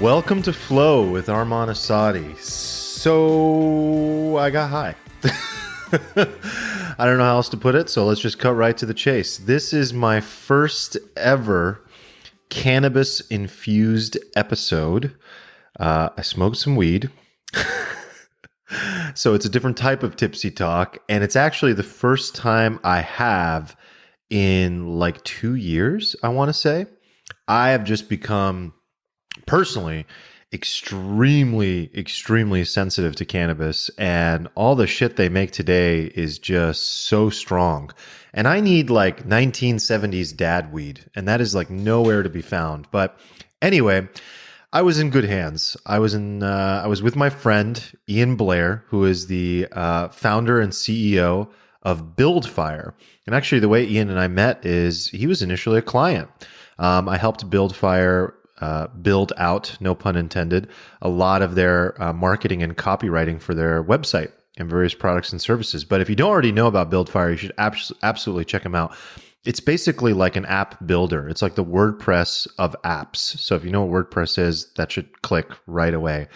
Welcome to Flow with Arman Assadi. So I got high. I don't know how else to put it, so let's just cut right to the chase. This is my first ever cannabis-infused episode. I smoked some weed. So it's a different type of Tipsy Talk, and it's actually the first time I have in like 2 years, I want to say. I have just become personally extremely sensitive to cannabis, and all the shit they make today is just so strong. And I need like 1970s dad weed, and that is like nowhere to be found. But anyway, I was in good hands. I was with my friend Ian Blair, who is the founder and CEO of BuildFire. And actually, the way Ian and I met is he was initially a client. I helped BuildFire build out, no pun intended, a lot of their marketing and copywriting for their website and various products and services. But if you don't already know about BuildFire, you should absolutely check them out. It's basically like an app builder. It's like the WordPress of apps. So if you know what WordPress is, that should click right away.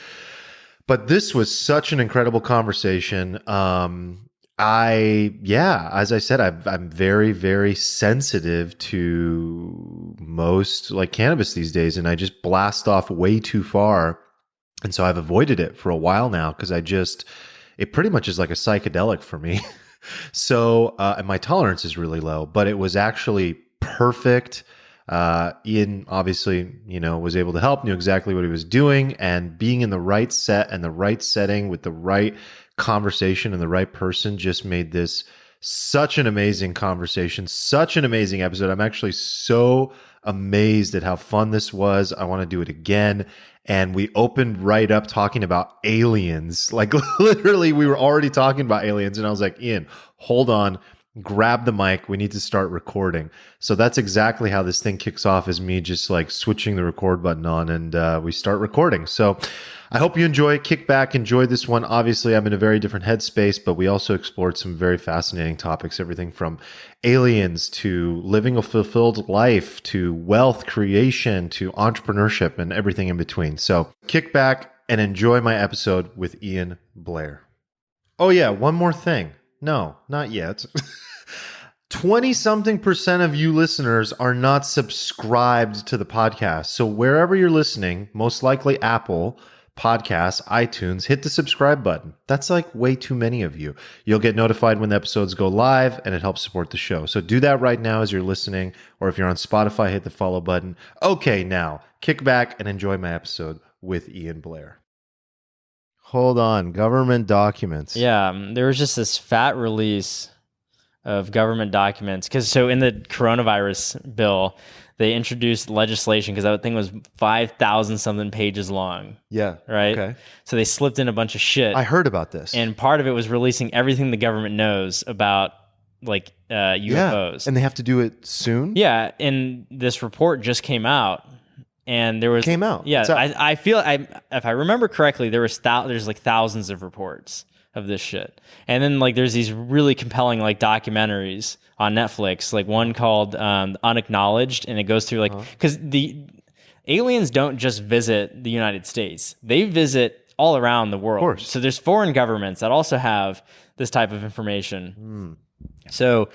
But this was such an incredible conversation. As I said, I'm very sensitive to most like cannabis these days, and I just blast off way too far. And so I've avoided it for a while now because it pretty much is like a psychedelic for me. So, and my tolerance is really low, but it was actually perfect. Ian obviously, was able to help, knew exactly what he was doing, and being in the right set and the right setting with the right conversation and the right person just made this such an amazing conversation, such an amazing episode. I'm actually so amazed at how fun this was. I want to do it again. And we opened right up talking about aliens. Like literally we were already talking about aliens. And I was like, Ian, hold on, grab the mic. We need to start recording. So that's exactly how this thing kicks off, is me just like switching the record button on, and we start recording. So I hope you enjoy. Kick back, enjoy this one. Obviously, I'm in a very different headspace, but we also explored some very fascinating topics, everything from aliens to living a fulfilled life to wealth creation to entrepreneurship and everything in between. So kick back and enjoy my episode with Ian Blair. Oh yeah, one more thing. No, not yet. 20-something% of you listeners are not subscribed to the podcast. So wherever you're listening, most likely Apple Podcasts, iTunes, hit the subscribe button. That's like way too many of you. You'll get notified when the episodes go live, and it helps support the show. So do that right now as you're listening, or if you're on Spotify, hit the follow button. Okay, now kick back and enjoy my episode with Ian Blair. Hold on, government documents. Yeah, there was just this fat release of government documents. So in the coronavirus bill, they introduced legislation because that thing was 5,000 something pages long. Yeah. Right? Okay. So they slipped in a bunch of shit. I heard about this. And part of it was releasing everything the government knows about like UFOs. Yeah. And they have to do it soon? Yeah. And this report just came out. And there was... Came out? Yeah. I feel... if I remember correctly, there's like thousands of reports of this shit. And then like there's these really compelling like documentaries on Netflix, like one called Unacknowledged, and it goes through like, because the aliens don't just visit the United States, they visit all around the world. Of course. So there's foreign governments that also have this type of information. So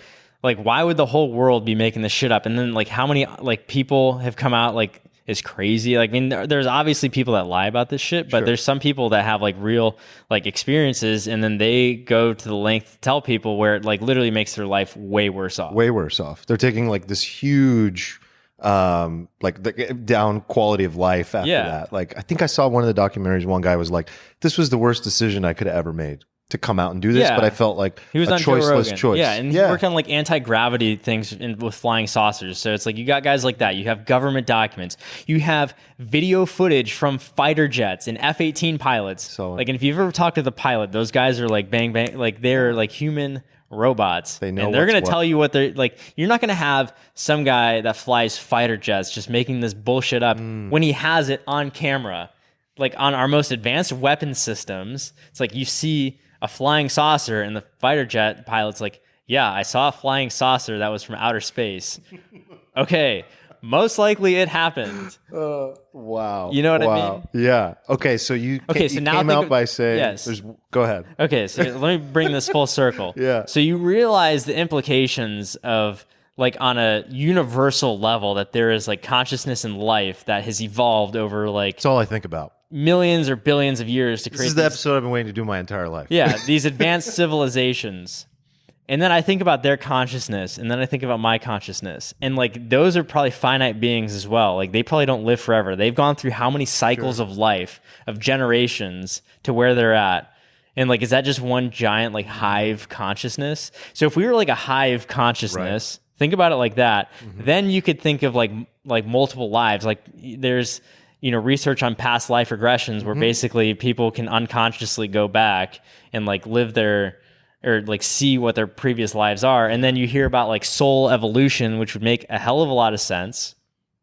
like, why would the whole world be making this shit up? And then like how many like people have come out like is crazy. Like, I mean, there's obviously people that lie about this shit, but there's some people that have like real like experiences, and then they go to the length to tell people where it like literally makes their life way worse off. Way worse off. They're taking like this huge like the down quality of life after that. Like I think I saw one of the documentaries, one guy was like, this was the worst decision I could have ever made to come out and do this, but I felt like he was a on choiceless choice. Yeah, and he worked on like anti-gravity things with flying saucers. So it's like you got guys like that. You have government documents. You have video footage from fighter jets and F-18 pilots. So like, and if you've ever talked to the pilot, those guys are like bang bang, like they're like human robots. They know, and they're going to tell you what they're like. You're not going to have some guy that flies fighter jets just making this bullshit up when he has it on camera. Like on our most advanced weapon systems, it's like you see a flying saucer and the fighter jet pilot's like, yeah, I saw a flying saucer that was from outer space. Okay, most likely it happened. Wow. You know what I mean? Yeah. Okay. So you came out by saying, yes. Go ahead. Okay. So let me bring this full circle. Yeah. So you realize the implications of like on a universal level that there is like consciousness in life that has evolved over like That's all I think about. millions or billions of years to create This is the episode I've been waiting to do my entire life. Yeah, these advanced civilizations. And then I think about their consciousness, and then I think about my consciousness. And like those are probably finite beings as well. Like they probably don't live forever. They've gone through how many cycles of life, of generations to where they're at. And like, is that just one giant like hive consciousness? So if we were like a hive consciousness, think about it like that, then you could think of like multiple lives. Like there's, research on past life regressions where basically people can unconsciously go back and like live their, or like see what their previous lives are. And then you hear about like soul evolution, which would make a hell of a lot of sense.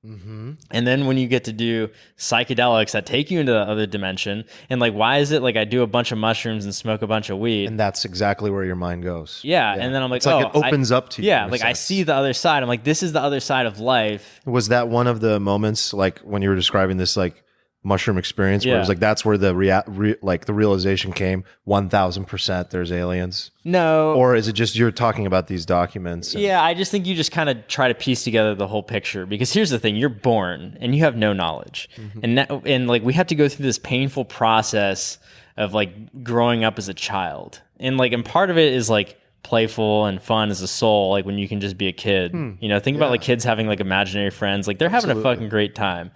And then when you get to do psychedelics that take you into the other dimension, and like, why is it like I do a bunch of mushrooms and smoke a bunch of weed? And that's exactly where your mind goes. Yeah. And then I'm like, it's like it opens up to you. Yeah. Like I see the other side. I'm like, this is the other side of life. Was that one of the moments like when you were describing this like mushroom experience where it was like that's where the the realization came 1000% there's aliens? No. Or is it just you're talking about these documents? Yeah, I just think you just kind of try to piece together the whole picture, because here's the thing, you're born and you have no knowledge. And like we have to go through this painful process of like growing up as a child. And part of it is like playful and fun as a soul, like when you can just be a kid. Think about like kids having like imaginary friends, like they're having a fucking great time.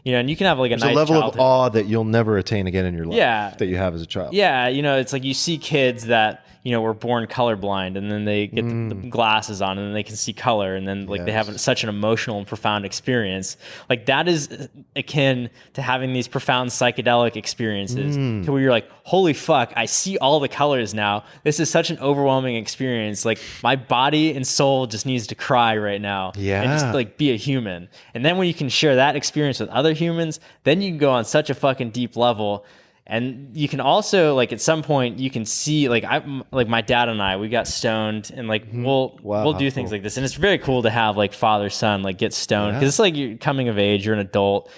And you can have like a nice level childhood. of awe that you'll never attain again in your life. Yeah. That you have as a child. Yeah, it's like you see kids that were born colorblind, and then they get the glasses on, and then they can see color, and then like they have such an emotional and profound experience. Like that is akin to having these profound psychedelic experiences, to where you're like, holy fuck, I see all the colors now. This is such an overwhelming experience. Like my body and soul just needs to cry right now. Yeah. And just like be a human. And then when you can share that experience with other humans, then you can go on such a fucking deep level. And you can also like at some point you can see like my dad and I, we got stoned, and like we'll do things like this, and it's very cool to have like father son like get stoned, because it's like you're coming of age, you're an adult,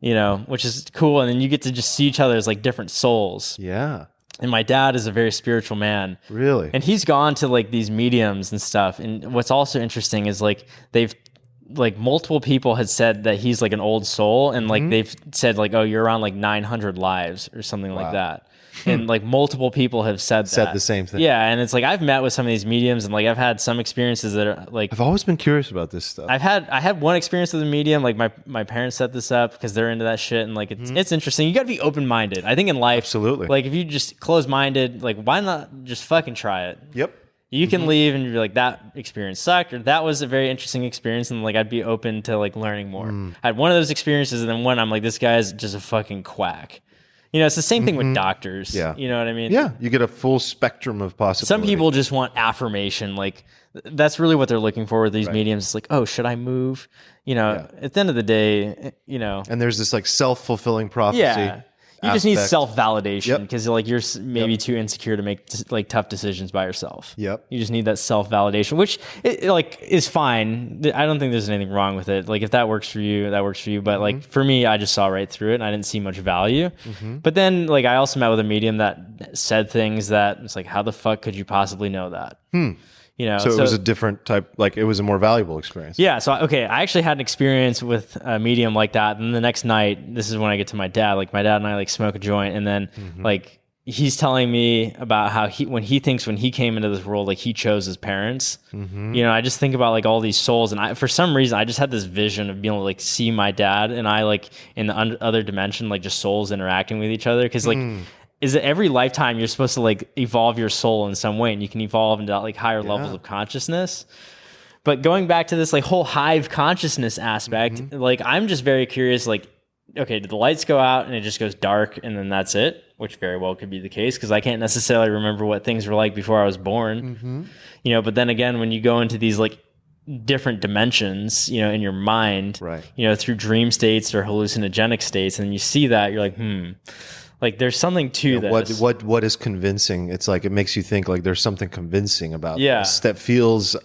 which is cool, and then you get to just see each other as like different souls. Yeah. And my dad is a very spiritual man. Really? And he's gone to like these mediums and stuff. And what's also interesting is like they've like multiple people had said that he's like an old soul, and like they've said like, oh, you're around like 900 lives or something like that. And like multiple people have said the same thing. Yeah. And it's like I've met with some of these mediums, and like I've had some experiences that are like, I've always been curious about this stuff. I had one experience with a medium, like my parents set this up because they're into that shit, and like it's interesting. You got to be open-minded, I think, in life. Absolutely. Like if you just close-minded, like why not just fucking try it? Yep. You can leave and you're like, that experience sucked, or that was a very interesting experience, and like I'd be open to like learning more. I had one of those experiences, and then one I'm like, this guy's just a fucking quack. It's the same thing with doctors. Yeah. You know what I mean? Yeah. You get a full spectrum of possibilities. Some people just want affirmation. Like that's really what they're looking for with these mediums. It's like, oh, should I move? At the end of the day, And there's this like self-fulfilling prophecy. Yeah. You just need aspect. Self-validation, because like you're maybe too insecure to make like tough decisions by yourself. Yep. You just need that self-validation, which like is fine. I don't think there's anything wrong with it. Like if that works for you, that works for you. But like for me, I just saw right through it, and I didn't see much value. But then like I also met with a medium that said things that it's like, how the fuck could you possibly know that? So it was a different type, like it was a more valuable experience. Yeah. So, okay, I actually had an experience with a medium like that. And the next night, this is when I get to my dad, like my dad and I like smoke a joint. And then like he's telling me about how when he came into this world, like he chose his parents. I just think about like all these souls. And for some reason, I just had this vision of being able to like see my dad and I like in the other dimension, like just souls interacting with each other. Cause like, is that every lifetime you're supposed to like evolve your soul in some way, and you can evolve into like higher levels of consciousness. But going back to this like whole hive consciousness aspect, like I'm just very curious, like, okay, did the lights go out and it just goes dark and then that's it? Which very well could be the case, because I can't necessarily remember what things were like before I was born. But then again, when you go into these like different dimensions, in your mind, through dream states or hallucinogenic states, and you see that, you're like, like there's something to this. What is convincing? It's like it makes you think like there's something convincing about Yeah. this that feels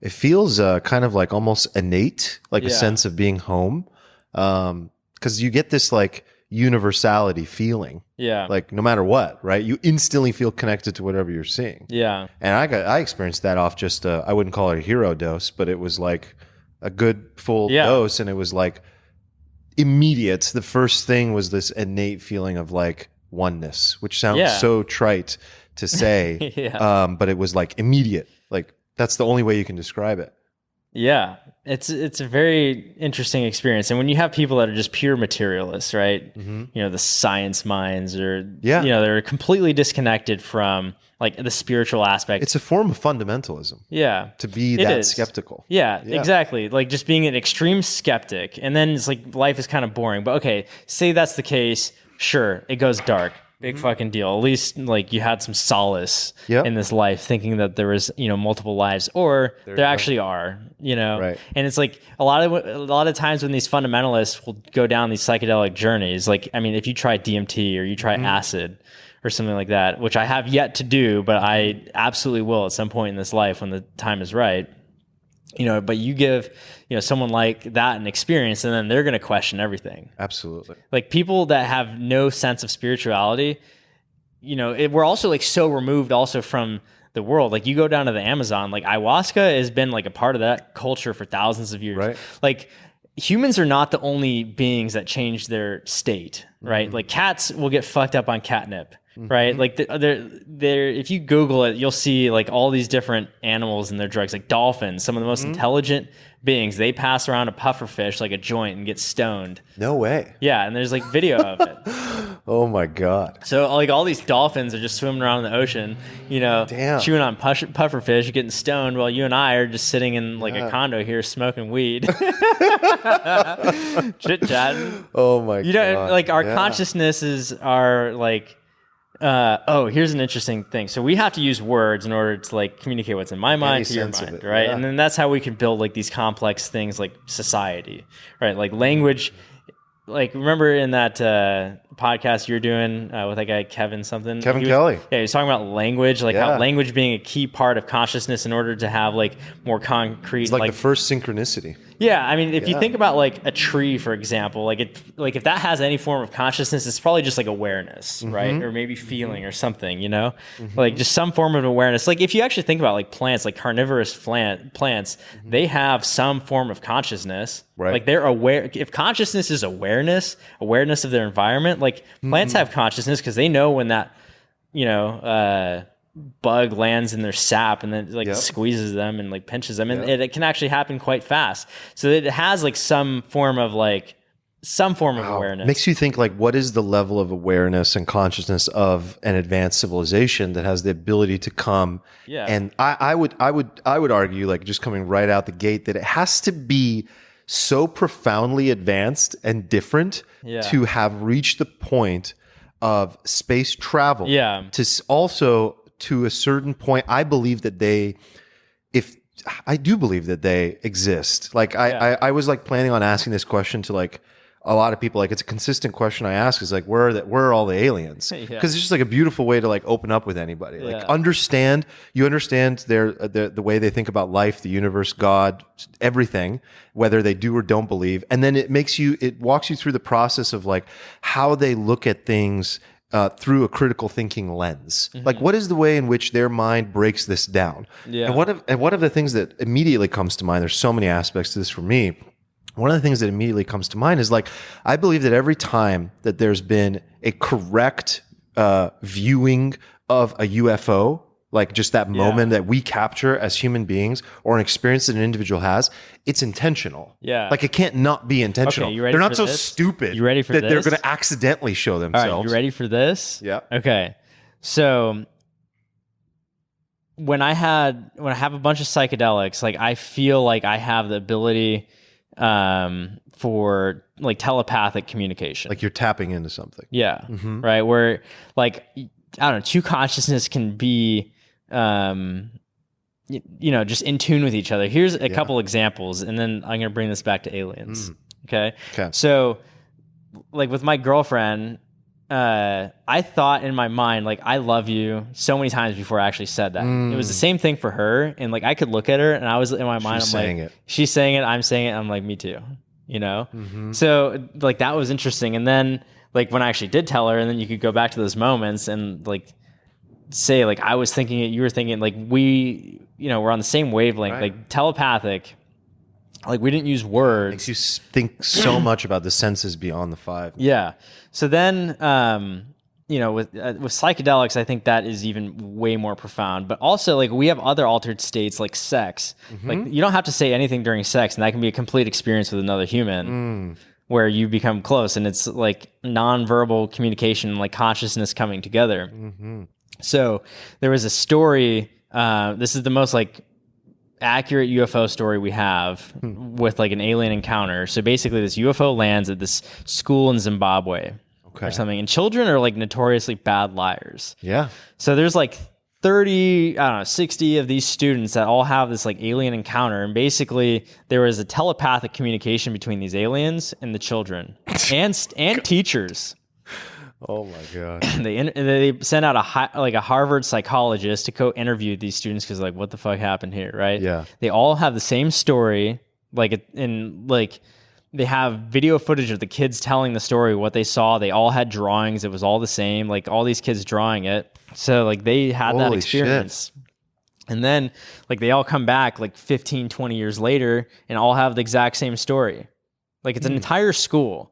it feels kind of like almost innate, like a Yeah. sense of being home. Because you get this like universality feeling, Yeah. like no matter what, right? You instantly feel connected to whatever you're seeing. Yeah. And I experienced that off just I wouldn't call it a hero dose, but it was like a good full Yeah. dose, and it was like immediate. The first thing was this innate feeling of like oneness, which sounds Yeah. so trite to say, Yeah. but it was like immediate. Like that's the only way you can describe it. Yeah, it's a very interesting experience, and when you have people that are just pure materialists, right? Mm-hmm. You know, the science minds, or Yeah. you know, they're completely disconnected from like the spiritual aspect. It's a form of fundamentalism Yeah, to be it that is. skeptical. Yeah, Yeah. exactly. Like just being an extreme skeptic, and then it's like life is kind of boring. But okay, say that's the case, sure, it goes dark. Big fucking deal. At least like you had some solace Yep. in this life, thinking that there was, you know, multiple lives, or there actually are, you know. Right. And it's like a lot of times when these fundamentalists will go down these psychedelic journeys, like I mean, if you try DMT or you try acid or something like that, which I have yet to do, but I absolutely will at some point in this life when the time is right. You know, but you give, you know, someone like that an experience, and then they're going to question everything. Absolutely. Like people that have no sense of spirituality, you know, we're also like so removed also from the world. Like you go down to the Amazon, like ayahuasca has been like a part of that culture for thousands of years. Right. Like humans are not the only beings that change their state, right? Like cats will get fucked up on catnip. Right, like they're if you Google it, you'll see like all these different animals and their drugs. Like dolphins, some of the most intelligent beings, they pass around a pufferfish like a joint and get stoned. No way. Yeah, and there's like video of it. Oh my God. So like all these dolphins are just swimming around in the ocean, you know, Damn. chewing on pufferfish, getting stoned, while you and I are just sitting in like a condo here smoking weed, chit chatting. Oh my God. You know, like our Yeah. consciousnesses are like. Here's an interesting thing. So we have to use words in order to like communicate what's in my mind to your sense of mind, it, right? yeah. And then that's how we can build like these complex things like society, right? Like language. Like remember in that podcast you were doing with that guy Kevin something? Kevin He was- Kelly. Yeah, he was talking about language, like Yeah. how language being a key part of consciousness in order to have like more concrete. It's like the first synchronicity. Yeah, I mean, if you Yeah. think about like a tree, for example, like if that has any form of consciousness, it's probably just like awareness, right? Or maybe feeling or something, you know, like just some form of awareness. Like if you actually think about like plants, like carnivorous plants, they have some form of consciousness. Right. Like they're aware. If consciousness is awareness of their environment, like plants have consciousness because they know when that, you know, bug lands in their sap and then like Yep. squeezes them and like pinches them, and Yep. it can actually happen quite fast. So it has like some form of awareness. Makes you think like, what is the level of awareness and consciousness of an advanced civilization that has the ability to come? Yeah. And I would argue, like just coming right out the gate, that it has to be so profoundly advanced and different Yeah. to have reached the point of space travel. Yeah. Also to a certain point, I believe that I do bbelieve that they exist. Like I was like planning on asking this question to like a lot of people. Like it's a consistent question I ask is like, where are all the aliens? Because Yeah. it's just like a beautiful way to like open up with anybody. Like Yeah. understand the way they think about life, the universe, God, everything, whether they do or don't believe. And then it walks you through the process of like how they look at things through a critical thinking lens. Like, what is the way in which their mind breaks this down? Yeah. And one of the things that immediately comes to mind, there's so many aspects to this for me. One of the things that immediately comes to mind is like, I believe that every time that there's been a correct viewing of a UFO, like just that moment that we capture as human beings or an experience that an individual has, it's intentional. Yeah. Like it can't not be intentional. Okay, you ready they're not for so this? stupid You ready for that they're this? going to accidentally show All themselves. right, you ready for this? Yeah. Okay. So when I have a bunch of psychedelics, like I feel like I have the ability for like telepathic communication. Like you're tapping into something. Yeah. Right. Where like, I don't know, two consciousness can be, you know, just in tune with each other. Here's a couple examples, and then I'm going to bring this back to aliens. Okay. Okay. So like with my girlfriend, I thought in my mind, like, I love you so many times before I actually said that. It was the same thing for her. And like, I could look at her and I was in my mind, She's I'm saying like, it. she's saying it. I'm saying it. I'm like, me too, So like, that was interesting. And then like when I actually did tell her, and then you could go back to those moments and like say like, I was thinking it, you were thinking, like we, we're on the same wavelength, like telepathic. Like we didn't use words. Makes you think so much about the senses beyond the five. Yeah. So then, with psychedelics, I think that is even way more profound. But also, like we have other altered states, like sex. Like you don't have to say anything during sex, and that can be a complete experience with another human, where you become close, and it's like nonverbal communication, like consciousness coming together. So there was a story. This is the most like accurate UFO story we have with like an alien encounter. So basically this UFO lands at this school in Zimbabwe or something, and children are like notoriously bad liars. Yeah. So there's like 30, 60 of these students that all have this like alien encounter, and basically there was a telepathic communication between these aliens and the children and teachers. Oh my god! They sent out a Harvard psychologist to go interview these students because like, what the fuck happened here, right? Yeah. They all have the same story, they have video footage of the kids telling the story, what they saw. They all had drawings. It was all the same, like all these kids drawing it. So like they had that experience. Shit. And then like they all come back like 15, 20 years later and all have the exact same story. Like it's an entire school.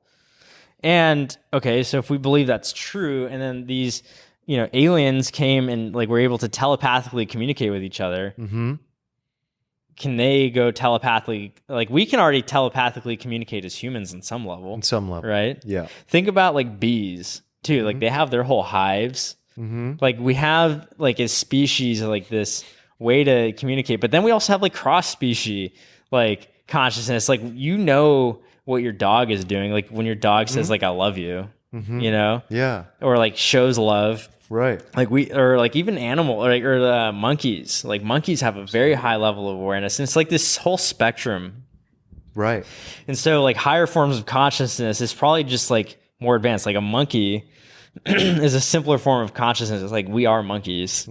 And okay, so if we believe that's true, and then these, aliens came and like were able to telepathically communicate with each other, can they go telepathically? Like we can already telepathically communicate as humans in some level. Right? Yeah. Think about like bees too. Like they have their whole hives. Like we have like a species like this way to communicate, but then we also have like cross species like consciousness. Like what your dog is doing, like when your dog says like I love you, yeah, or like shows love, right? Like or like even animal or the monkeys, like monkeys have a very high level of awareness, and it's like this whole spectrum, right? And so like higher forms of consciousness is probably just like more advanced. Like a monkey is a simpler form of consciousness. It's like we are monkeys.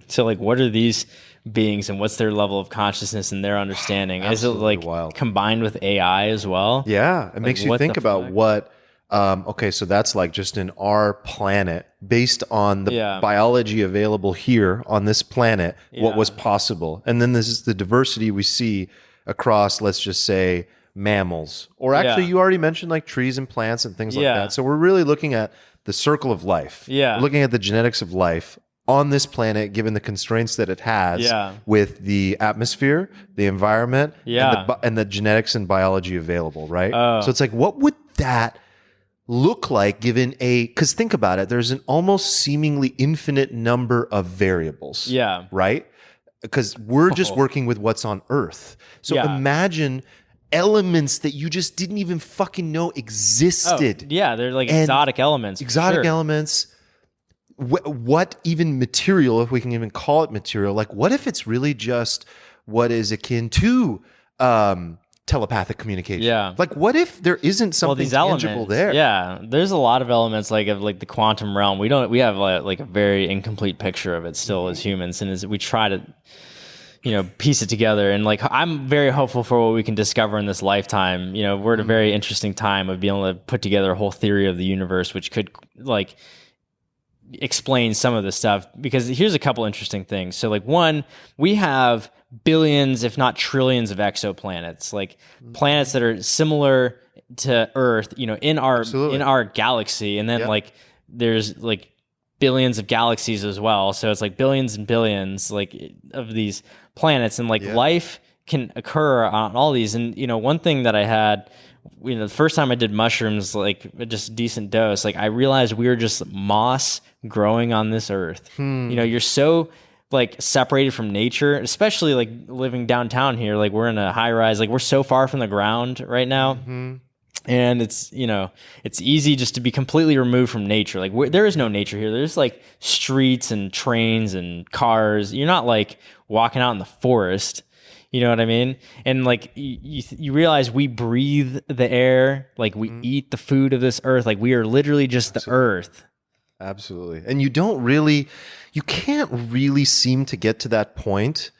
So like what are these beings and what's their level of consciousness and their understanding? Absolutely. Is it like combined with AI as well? Yeah, it makes you think about what so that's like just in our planet, based on the biology available here on this planet, what was possible. And then this is the diversity we see across, let's just say, mammals. Or actually, you already mentioned like trees and plants and things like that. So we're really looking at the circle of life. Yeah. We're looking at the genetics of life on this planet, given the constraints that it has with the atmosphere, the environment, and the genetics and biology available, right? So it's like, what would that look like given because think about it, there's an almost seemingly infinite number of variables, right? Because we're just working with what's on Earth. So imagine elements that you just didn't even fucking know existed. They're like exotic elements. Exotic elements. What even material, if we can even call it material, like what if it's really just what is akin to telepathic communication? Yeah. Like what if there isn't something tangible there? Yeah. There's a lot of elements like of like the quantum realm. We have like a very incomplete picture of it still as humans, and as we try to piece it together. And like I'm very hopeful for what we can discover in this lifetime. We're at a very interesting time of being able to put together a whole theory of the universe, which could like explain some of this stuff, because here's a couple interesting things. So like one, we have billions, if not trillions of exoplanets, like planets that are similar to Earth, in our galaxy. And then like there's like billions of galaxies as well. So it's like billions and billions like of these planets, and like life can occur on all these. And one thing that I had, the first time I did mushrooms, like just a decent dose, like I realized we were just moss growing on this earth. You're so like separated from nature, especially like living downtown here. Like we're in a high rise, like we're so far from the ground right now. And it's, it's easy just to be completely removed from nature. Like there is no nature here. There's like streets and trains and cars. You're not like walking out in the forest. You know what I mean? And like you realize we breathe the air, like we eat the food of this earth, like we are literally just the earth. Absolutely. And you can't really seem to get to that point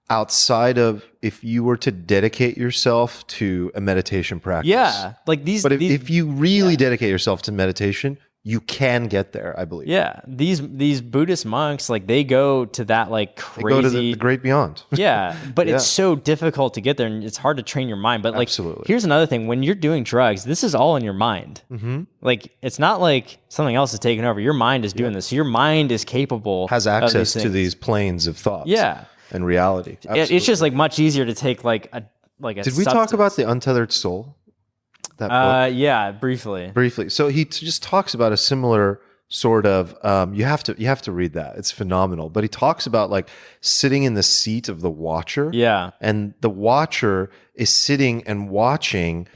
outside of if you were to dedicate yourself to a meditation practice. Yeah. Like but if you really dedicate yourself to meditation, you can get there, I believe. Yeah. These Buddhist monks, like they go to that like crazy. They go to the great beyond. Yeah. But it's so difficult to get there and it's hard to train your mind. But like, here's another thing. When you're doing drugs, this is all in your mind. Mm-hmm. Like, it's not like something else is taking over. Your mind is doing this. So your mind is capable. Has access to these planes of thoughts. Yeah. And reality. It's just like much easier to take like a Did we talk about The Untethered Soul? That book? Yeah, briefly. So he just talks about a similar sort of you have to read that. It's phenomenal. But he talks about like sitting in the seat of the watcher. Yeah. And the watcher is sitting and watching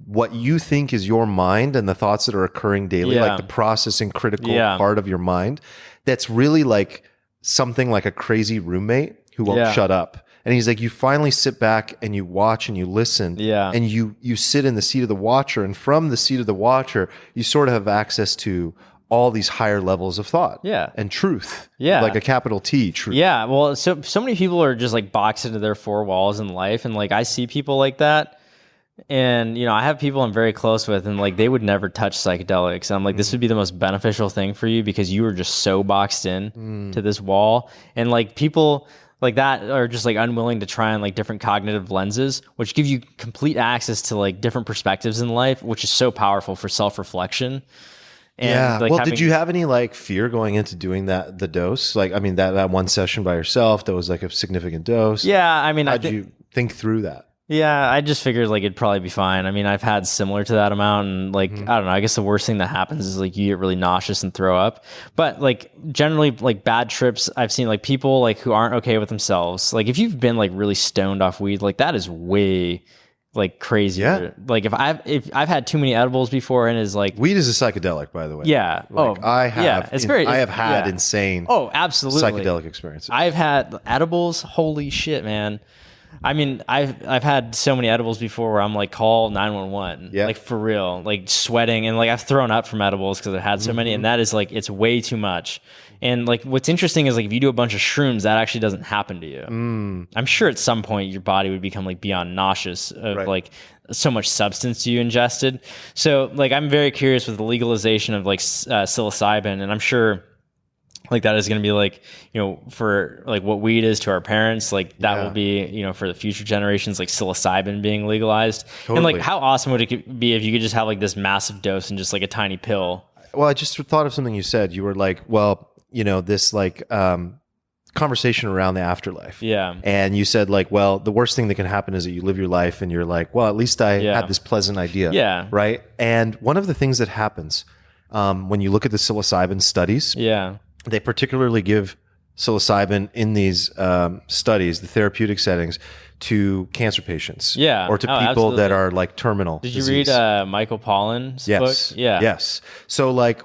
what you think is your mind and the thoughts that are occurring daily, like the processing critical part of your mind. That's really like something like a crazy roommate who won't shut up. And he's like, you finally sit back and you watch and you listen. Yeah. And you sit in the seat of the watcher. And from the seat of the watcher, you sort of have access to all these higher levels of thought. Yeah. And truth. Yeah. Like a capital T, truth. Yeah. Well, so many people are just like boxed into their four walls in life. And like, I see people like that. And, you know, I have people I'm very close with and like, they would never touch psychedelics. And I'm like, this would be the most beneficial thing for you because you are just so boxed in to this wall. And like people like that are just like unwilling to try on like different cognitive lenses, which give you complete access to like different perspectives in life, which is so powerful for self-reflection. And like, well, did you have any like fear going into doing the dose? Like, I mean, that one session by yourself, that was like a significant dose. Yeah. I mean, how'd you think through that? Yeah, I just figured like it'd probably be fine. I mean, I've had similar to that amount and like, I don't know, I guess the worst thing that happens is like you get really nauseous and throw up. But like generally like bad trips, I've seen like people like who aren't okay with themselves. Like if you've been like really stoned off weed, like that is way like crazy. Yeah. Like if I've had too many edibles before and is like weed is a psychedelic, by the way. Yeah. Like I have had insane absolutely psychedelic experiences. I've had edibles, holy shit, man. I mean, I've had so many edibles before where I'm like, call 911, like for real, like sweating. And like I've thrown up from edibles because I've had so many. And that is like, it's way too much. And like, what's interesting is like, if you do a bunch of shrooms, that actually doesn't happen to you. I'm sure at some point your body would become like beyond nauseous of like so much substance you ingested. So like, I'm very curious with the legalization of like psilocybin. And I'm sure like that is going to be like, you know, for like what weed is to our parents, like that will be, you know, for the future generations, like psilocybin being legalized. Totally. And like how awesome would it be if you could just have like this massive dose and just like a tiny pill? Well, I just thought of something you said. You were like, well, you know, this like conversation around the afterlife. Yeah. And you said like, well, the worst thing that can happen is that you live your life and you're like, well, at least I had this pleasant idea. Yeah. Right. And one of the things that happens when you look at the psilocybin studies. Yeah. They particularly give psilocybin in these studies, the therapeutic settings, to cancer patients. Yeah. Or to people that are like terminal. Did disease. You read Michael Pollan's book? Yeah. Yes. So like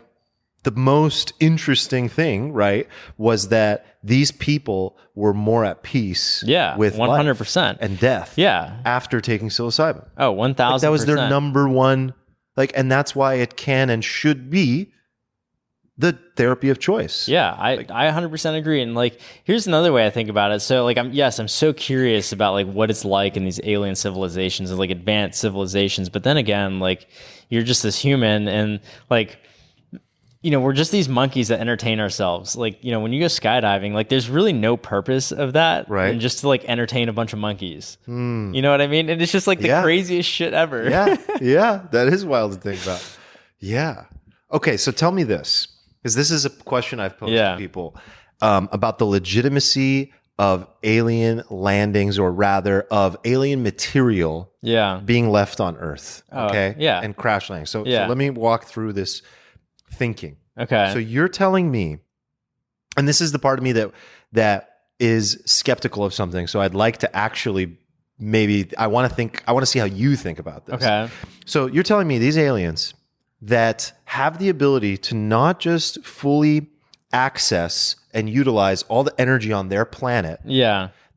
the most interesting thing, right, was that these people were more at peace with 100% life and death after taking psilocybin. Oh, 1,000%. Like that was their number one, like, and that's why it can and should be the therapy of choice. Yeah, I 100% agree. And like, here's another way I think about it. So like, I'm so curious about like what it's like in these alien civilizations and like advanced civilizations. But then again, like you're just this human and like, you know, we're just these monkeys that entertain ourselves. Like, you know, when you go skydiving, like there's really no purpose of that. Right. And just to like entertain a bunch of monkeys. You know what I mean? And it's just like the craziest shit ever. Yeah, that is wild to think about. Yeah. Okay, so tell me this. Because this is a question I've posed to people about the legitimacy of alien landings, or rather of alien material being left on Earth, and crash landing. So let me walk through this thinking. Okay. So you're telling me, and this is the part of me that is skeptical of something. So I'd like to actually I want to see how you think about this. Okay. So you're telling me these aliens that have the ability to not just fully access and utilize all the energy on their planet,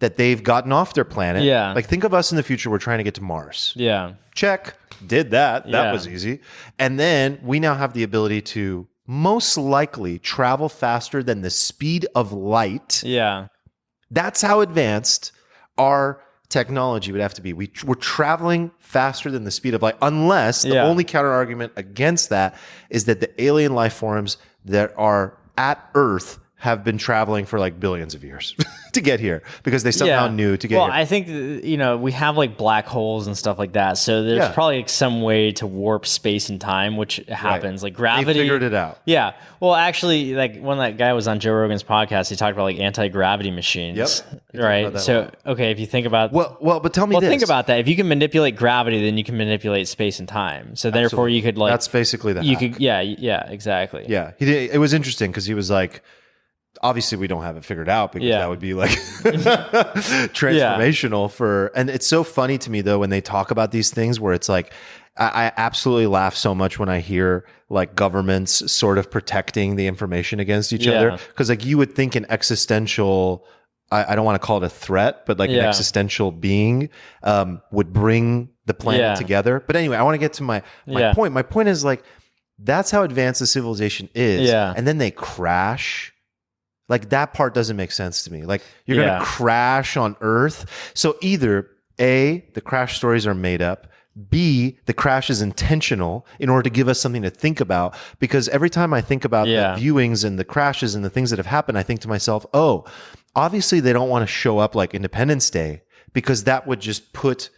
that they've gotten off their planet. Yeah. Like, think of us in the future. We're trying to get to Mars. Yeah. Check. Did that. That Yeah. was easy. And then we now have the ability to most likely travel faster than the speed of light. Yeah. That's how advanced our technology would have to be. We're traveling faster than the speed of light, unless the only counter argument against that is that the alien life forms that are at Earth have been traveling for like billions of years to get here because they somehow knew to get here. Well, I think, we have like black holes and stuff like that. So there's probably like some way to warp space and time, which happens. Like gravity. They figured it out. Yeah. Well, actually, like when that guy was on Joe Rogan's podcast, he talked about like anti-gravity machines. Yep. Right. So, okay, if you think about... Well, but tell me this. Think about that. If you can manipulate gravity, then you can manipulate space and time. So therefore you could like... That's basically the hack. Yeah, exactly. Yeah. It was interesting because he was like, obviously we don't have it figured out because that would be like transformational and it's so funny to me though when they talk about these things where it's like I absolutely laugh so much when I hear like governments sort of protecting the information against each other because like you would think an existential I don't want to call it a threat but like an existential being would bring the planet together. But anyway, I want to get to my point. My point is like that's how advanced the civilization is and then they crash. Like that part doesn't make sense to me. Like you're going to crash on Earth. So either A, the crash stories are made up. B, the crash is intentional in order to give us something to think about. Because every time I think about the viewings and the crashes and the things that have happened, I think to myself, oh, obviously they don't want to show up like Independence Day because that would just put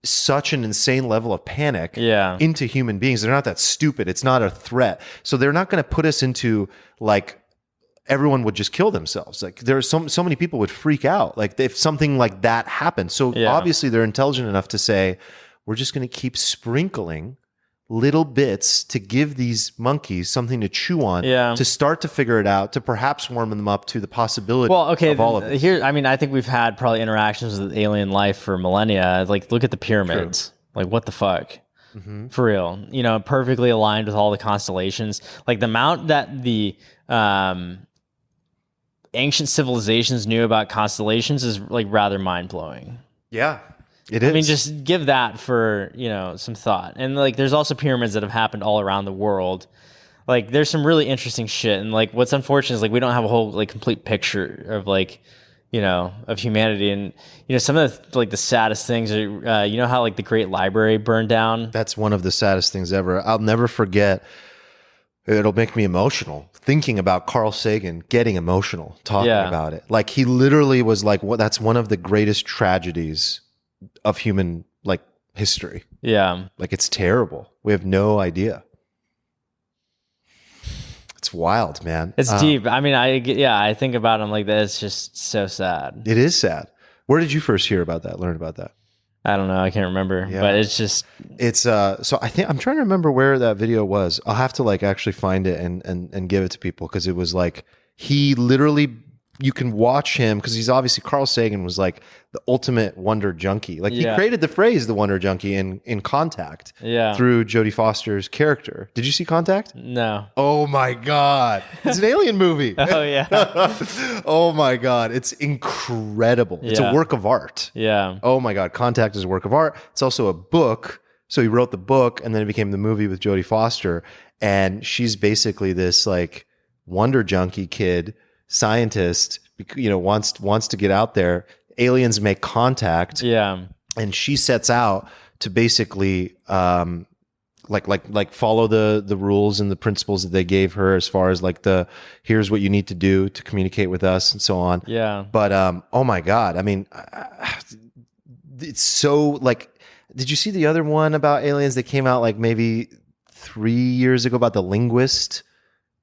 such an insane level of panic into human beings. They're not that stupid. It's not a threat. So they're not going to put us into like, everyone would just kill themselves. Like there are so many people would freak out. Like if something like that happened. So obviously they're intelligent enough to say, we're just going to keep sprinkling little bits to give these monkeys something to chew on to start to figure it out, to perhaps warm them up to the possibility of all of it. Here, I mean, I think we've had probably interactions with alien life for millennia. Like look at the pyramids. True. Like what the fuck? Mm-hmm. For real. Perfectly aligned with all the constellations. Like the amount that the ancient civilizations knew about constellations is like rather mind-blowing. Yeah, it is. I mean, just give that for, some thought. And like, there's also pyramids that have happened all around the world. Like, there's some really interesting shit. And like, what's unfortunate is like, we don't have a whole like complete picture of like, of humanity. And, some of the, like the saddest things are, how like the Great Library burned down? That's one of the saddest things ever. I'll never forget. It'll make me emotional thinking about Carl Sagan getting emotional talking about it. Like he literally was like, "What? That's one of the greatest tragedies of human like history." Yeah, like it's terrible. We have no idea. It's wild, man. It's deep. I mean, I think about him like that. It's just so sad. It is sad. Where did you first hear about that? Learn about that? I don't know. I can't remember, but it's so I think I'm trying to remember where that video was. I'll have to like actually find it and give it to people because it was like he literally you can watch him because he's obviously Carl Sagan was like the ultimate wonder junkie. Like he created the phrase the wonder junkie in Contact through Jodie Foster's character. Did you see Contact? No. Oh my God. It's an alien movie. Oh yeah. Oh my God. It's incredible. It's a work of art. Yeah. Oh my God. Contact is a work of art. It's also a book. So he wrote the book and then it became the movie with Jodie Foster. And she's basically this like wonder junkie kid scientist, wants to get out there. Aliens make contact. Yeah. And she sets out to basically like follow the rules and the principles that they gave her as far as like here's what you need to do to communicate with us and so on. Yeah. But oh my God. I mean, it's so like, did you see the other one about aliens that came out like maybe 3 years ago about the linguist?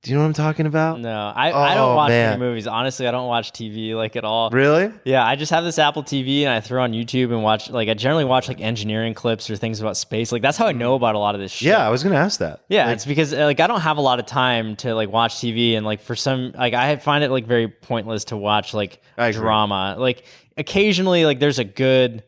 Do you know what I'm talking about? No, I don't watch any movies. Honestly, I don't watch TV like at all. Really? Yeah, I just have this Apple TV and I throw on YouTube and watch, like I generally watch like engineering clips or things about space. Like that's how I know about a lot of this shit. Yeah, I was going to ask that. Yeah, it's because like I don't have a lot of time to like watch TV and like for some, like I find it like very pointless to watch like drama. Like occasionally like there's a good,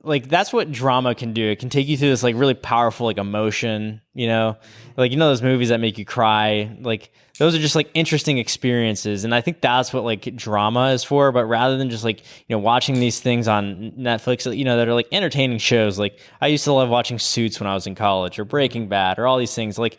like that's what drama can do. It can take you through this like really powerful like emotion, like those movies that make you cry. Like those are just like interesting experiences, and I think that's what like drama is for. But rather than just like watching these things on Netflix, that are like entertaining shows. Like I used to love watching Suits when I was in college, or Breaking Bad, or all these things. Like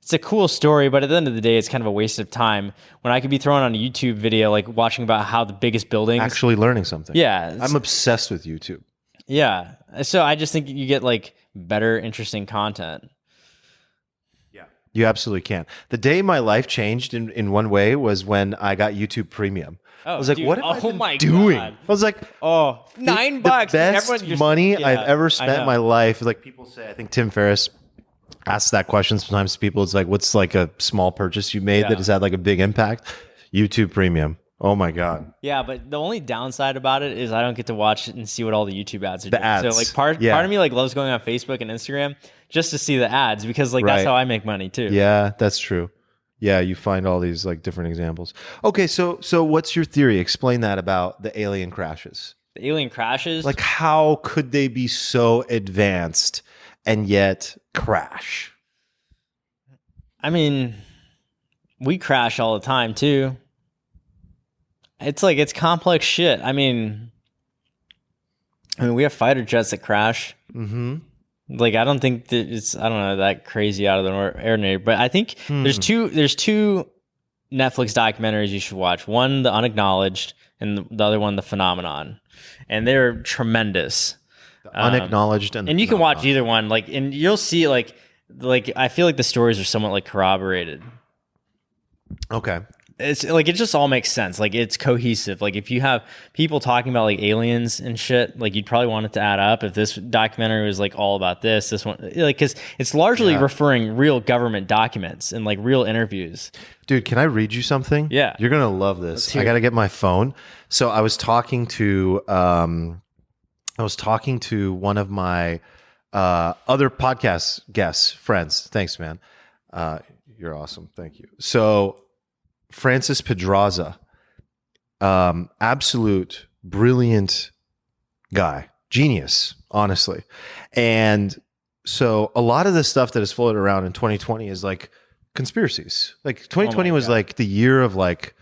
it's a cool story, but at the end of the day, it's kind of a waste of time when I could be throwing on a YouTube video, like watching about how the biggest buildings Actually learning something. Yeah, I'm obsessed with YouTube. Yeah. So I just think you get like better, interesting content. Yeah. You absolutely can. The day my life changed in one way was when I got YouTube Premium. I was like, dude. what am I my doing? God. I was like, $9. The best money I've ever spent in my life. Like people say, I think Tim Ferriss asks that question sometimes to people. It's like, what's like a small purchase you made that has had like a big impact? YouTube Premium. Oh my God. Yeah, but the only downside about it is I don't get to watch it and see what all the YouTube ads are doing. Ads. So like part of me like loves going on Facebook and Instagram just to see the ads, because like that's how I make money too. Yeah, that's true. Yeah, you find all these like different examples. Okay, so what's your theory? Explain that about the alien crashes. The alien crashes? Like how could they be so advanced and yet crash? I mean, we crash all the time too. It's complex shit. I mean, we have fighter jets that crash. Mm-hmm. Like, I don't think that that crazy out of the ordinary. But I think there's two Netflix documentaries you should watch. One, The Unacknowledged, and the other one, The Phenomenon. And they're tremendous. The Unacknowledged and you can watch either one. Like, and you'll see like I feel like the stories are somewhat like corroborated. Okay. It's like it just all makes sense. Like it's cohesive. Like if you have people talking about like aliens and shit, like you'd probably want it to add up. If this documentary was like all about this one, like because it's largely referring real government documents and like real interviews. Dude, can I read you something? Yeah, you're gonna love this. I got to get my phone. So I was talking to one of my other podcast guests, friends. Thanks, man. You're awesome. Thank you. So. Francis Pedraza, absolute brilliant guy, genius, honestly. And so a lot of the stuff that has floated around in 2020 is like conspiracies. Like 2020 was like the year of like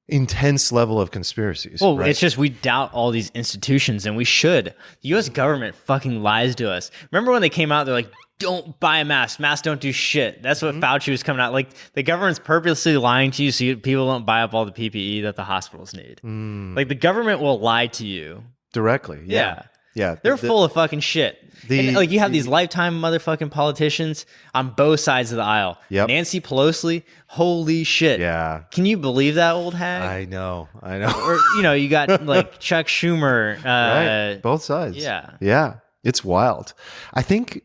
intense level of conspiracies. Well, right? It's just we doubt all these institutions, and we should. The U.S. government fucking lies to us. Remember when they came out, they're like, don't buy a mask. Masks don't do shit. That's what Fauci was coming out. Like the government's purposely lying to you so people don't buy up all the PPE that the hospitals need. Like the government will lie to you. Directly. Yeah. They're full of fucking shit. And like you have these lifetime motherfucking politicians on both sides of the aisle. Yep. Nancy Pelosi, holy shit. Yeah. Can you believe that old hag? I know. Or, you got like Chuck Schumer. Right. Both sides. Yeah. Yeah. It's wild. I think...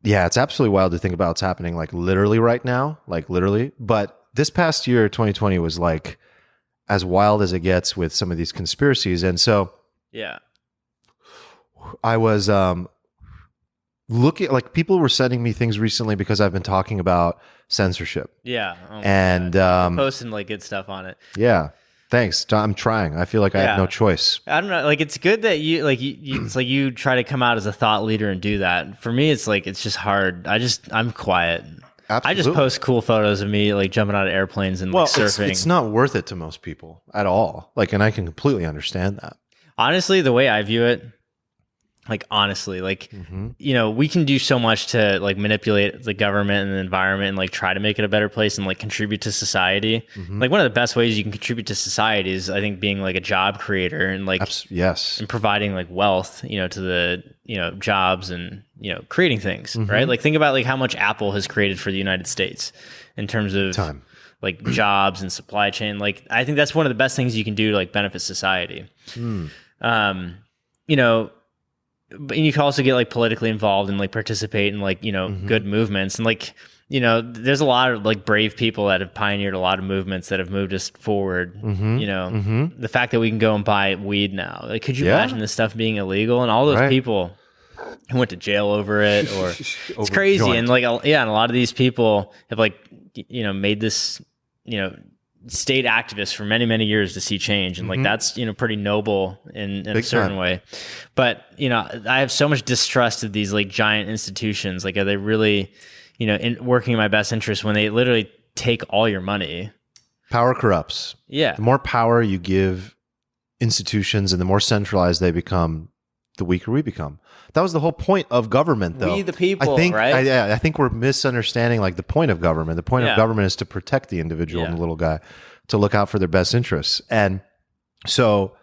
Yeah, it's absolutely wild to think about what's happening like literally right now, like literally. But this past year, 2020, was like as wild as it gets with some of these conspiracies. And so I was looking, like people were sending me things recently because I've been talking about censorship. Yeah. And posting like good stuff on it. Yeah. Thanks. I'm trying. I feel like I have no choice. I don't know. Like, it's good that you it's like you try to come out as a thought leader and do that. For me, it's like, it's just hard. I'm quiet. Absolutely. I just post cool photos of me like jumping out of airplanes and like surfing. It's not worth it to most people at all. Like, and I can completely understand that. Honestly, the way I view it, like honestly, like we can do so much to like manipulate the government and the environment and like try to make it a better place and like contribute to society. Like one of the best ways you can contribute to society is, I think, being like a job creator and like and providing like wealth, to the jobs and creating things, right? Like think about like how much Apple has created for the United States in terms of time, like jobs and supply chain. Like I think that's one of the best things you can do to like benefit society. But you can also get like politically involved and like participate in like, good movements. And like, there's a lot of like brave people that have pioneered a lot of movements that have moved us forward. The fact that we can go and buy weed now, like, could you imagine this stuff being illegal? And all those people who went to jail over it, or it's crazy. And like, and a lot of these people have like, made this, stayed activist for many, many years to see change. And like, that's, pretty noble in a certain way. But, I have so much distrust of these like giant institutions. Like, are they really, working in my best interest when they literally take all your money? Power corrupts. Yeah. The more power you give institutions and the more centralized they become, the weaker we become. That was the whole point of government, though. We the people, right? I think we're misunderstanding like the point of government. The point of government is to protect the individual and the little guy, to look out for their best interests. And so,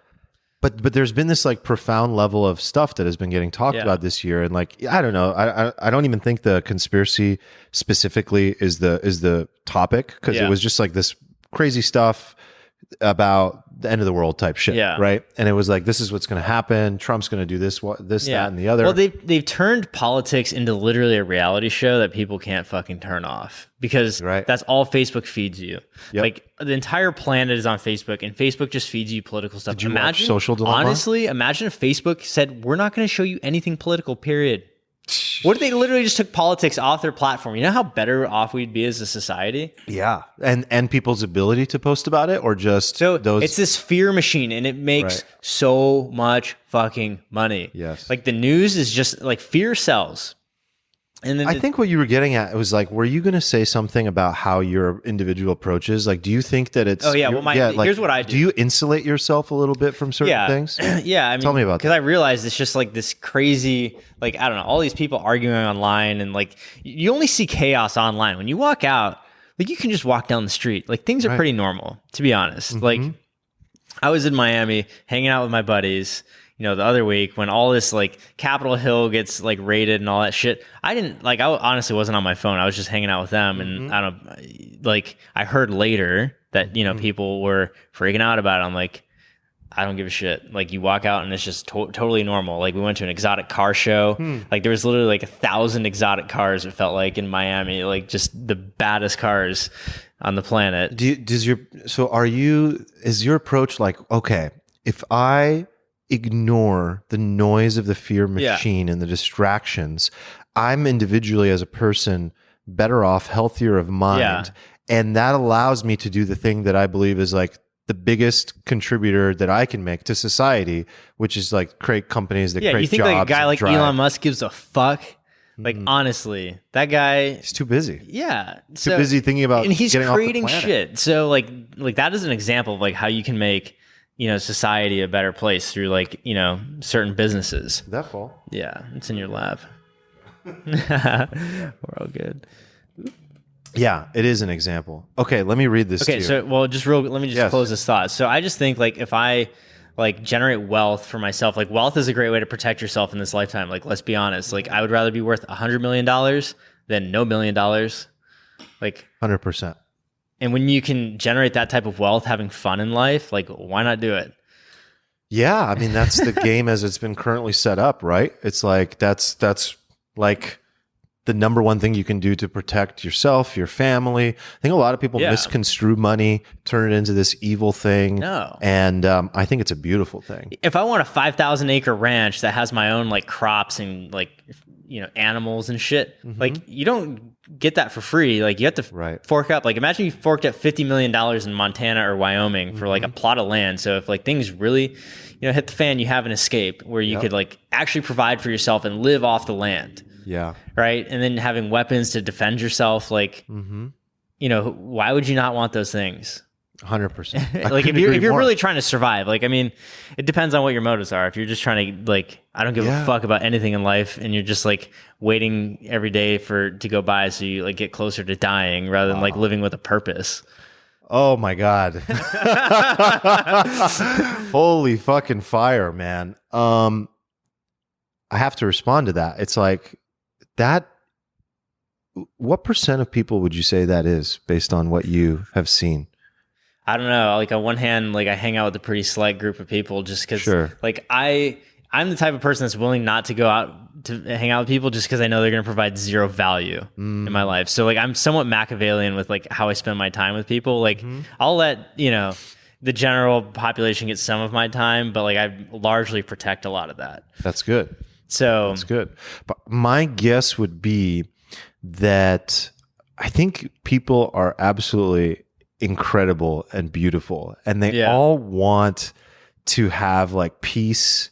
but there's been this like profound level of stuff that has been getting talked about this year. And like, I don't know, I don't even think the conspiracy specifically is the topic, because it was just like this crazy stuff about the end of the world type shit, right? And it was like, this is what's going to happen. Trump's going to do this, that, and the other. Well, they've turned politics into literally a reality show that people can't fucking turn off, because that's all Facebook feeds you. Like, the entire planet is on Facebook, and Facebook just feeds you political stuff. Did you watch Social Dilemma? Honestly, imagine if Facebook said, we're not going to show you anything political, period. What if they literally just took politics off their platform? You know how better off we'd be as a society? Yeah. And people's ability to post about it, or just those. It's this fear machine, and it makes so much fucking money. Yes. Like, the news is just like, fear sells. And then I think what you were getting at was like, were you going to say something about how your individual approaches? Like, do you think that it's... Oh, yeah. Well, here's what I do. Do you insulate yourself a little bit from certain things? Yeah. I mean, tell me about that. Because I realized it's just like this crazy, like, I don't know, all these people arguing online, and like, you only see chaos online. When you walk out, like, you can just walk down the street. Like, things are pretty normal, to be honest. Like, I was in Miami hanging out with my buddies, the other week, when all this like Capitol Hill gets like raided and all that shit. I honestly wasn't on my phone. I was just hanging out with them. And I heard later that, people were freaking out about it. I'm like, I don't give a shit. Like, you walk out and it's just totally normal. Like, we went to an exotic car show. Like, there was literally like 1,000 exotic cars, it felt like, in Miami, like just the baddest cars on the planet. Is your approach like, okay, if I ignore the noise of the fear machine and the distractions, I'm individually as a person better off, healthier of mind, and that allows me to do the thing that I believe is like the biggest contributor that I can make to society, which is like create companies that create jobs. You think like a guy like Elon Musk gives a fuck? Like, honestly, that guy, he's too busy. Yeah, too busy thinking about, and he's creating off the planet. Shit. So like that is an example of like how you can make society a better place through like, certain businesses. That fall? Yeah, it's in your lab. We're all good. Yeah, it is an example. Okay, let me read this to you. So, let me just close this thought. So I just think like, if I like generate wealth for myself, like, wealth is a great way to protect yourself in this lifetime. Like, let's be honest. Like, I would rather be worth $100 million than no $1 million. Like, 100%. And when you can generate that type of wealth, having fun in life, like, why not do it? Yeah, I mean, that's the game as it's been currently set up, right? It's like, that's like the number one thing you can do to protect yourself, your family. I think a lot of people misconstrue money, turn it into this evil thing. No. And I think it's a beautiful thing. If I want a 5,000 acre ranch that has my own like crops and like, animals and shit, like, you don't get that for free. Like, you have to fork up. Like, imagine you forked up $50 million in Montana or Wyoming for like a plot of land. So if like things really, hit the fan, you have an escape where you could like actually provide for yourself and live off the land. Yeah. Right. And then having weapons to defend yourself. Like, why would you not want those things? 100%. Like, if you're really trying to survive, like, I mean, it depends on what your motives are. If you're just trying to like, I don't give a fuck about anything in life, and you're just like waiting every day to go by so you like get closer to dying rather than like living with a purpose. Oh my God. Holy fucking fire, man. I have to respond to that. It's like that. What percent of people would you say that is based on what you have seen? I don't know. Like, on one hand, like, I hang out with a pretty select group of people just because, like, I'm the type of person that's willing not to go out to hang out with people just because I know they're going to provide zero value in my life. So, like, I'm somewhat Machiavellian with, like, how I spend my time with people. Like, I'll let, the general population get some of my time, but, like, I largely protect a lot of that. That's good. So that's good. But my guess would be that I think people are absolutely incredible and beautiful, and they Yeah. all want to have like peace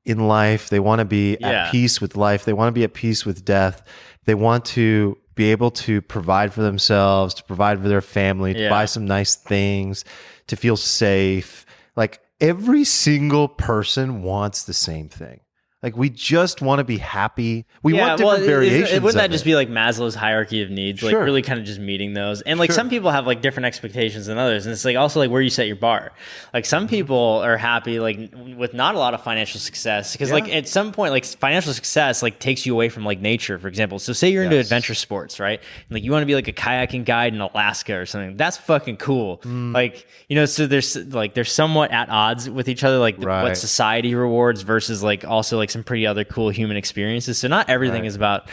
in life. They want to be at peace with life. They want to be at peace with death. They want to be able to provide for themselves, to provide for their family, to buy some nice things, to feel safe. Like every single person wants the same thing. Like we just want to be happy. We want different variations. Wouldn't that just be like Maslow's hierarchy of needs? Like Sure. really kind of just meeting those. And like some people have like different expectations than others. And it's like also like where you set your bar. Like some people are happy like with not a lot of financial success. Because like at some point, like financial success like takes you away from like nature, for example. So say you're into adventure sports, right? And, like you want to be like a kayaking guide in Alaska or something. That's fucking cool. Like, you know, so they're somewhat at odds with each other, like what society rewards versus like also like some pretty other cool human experiences. So not everything is about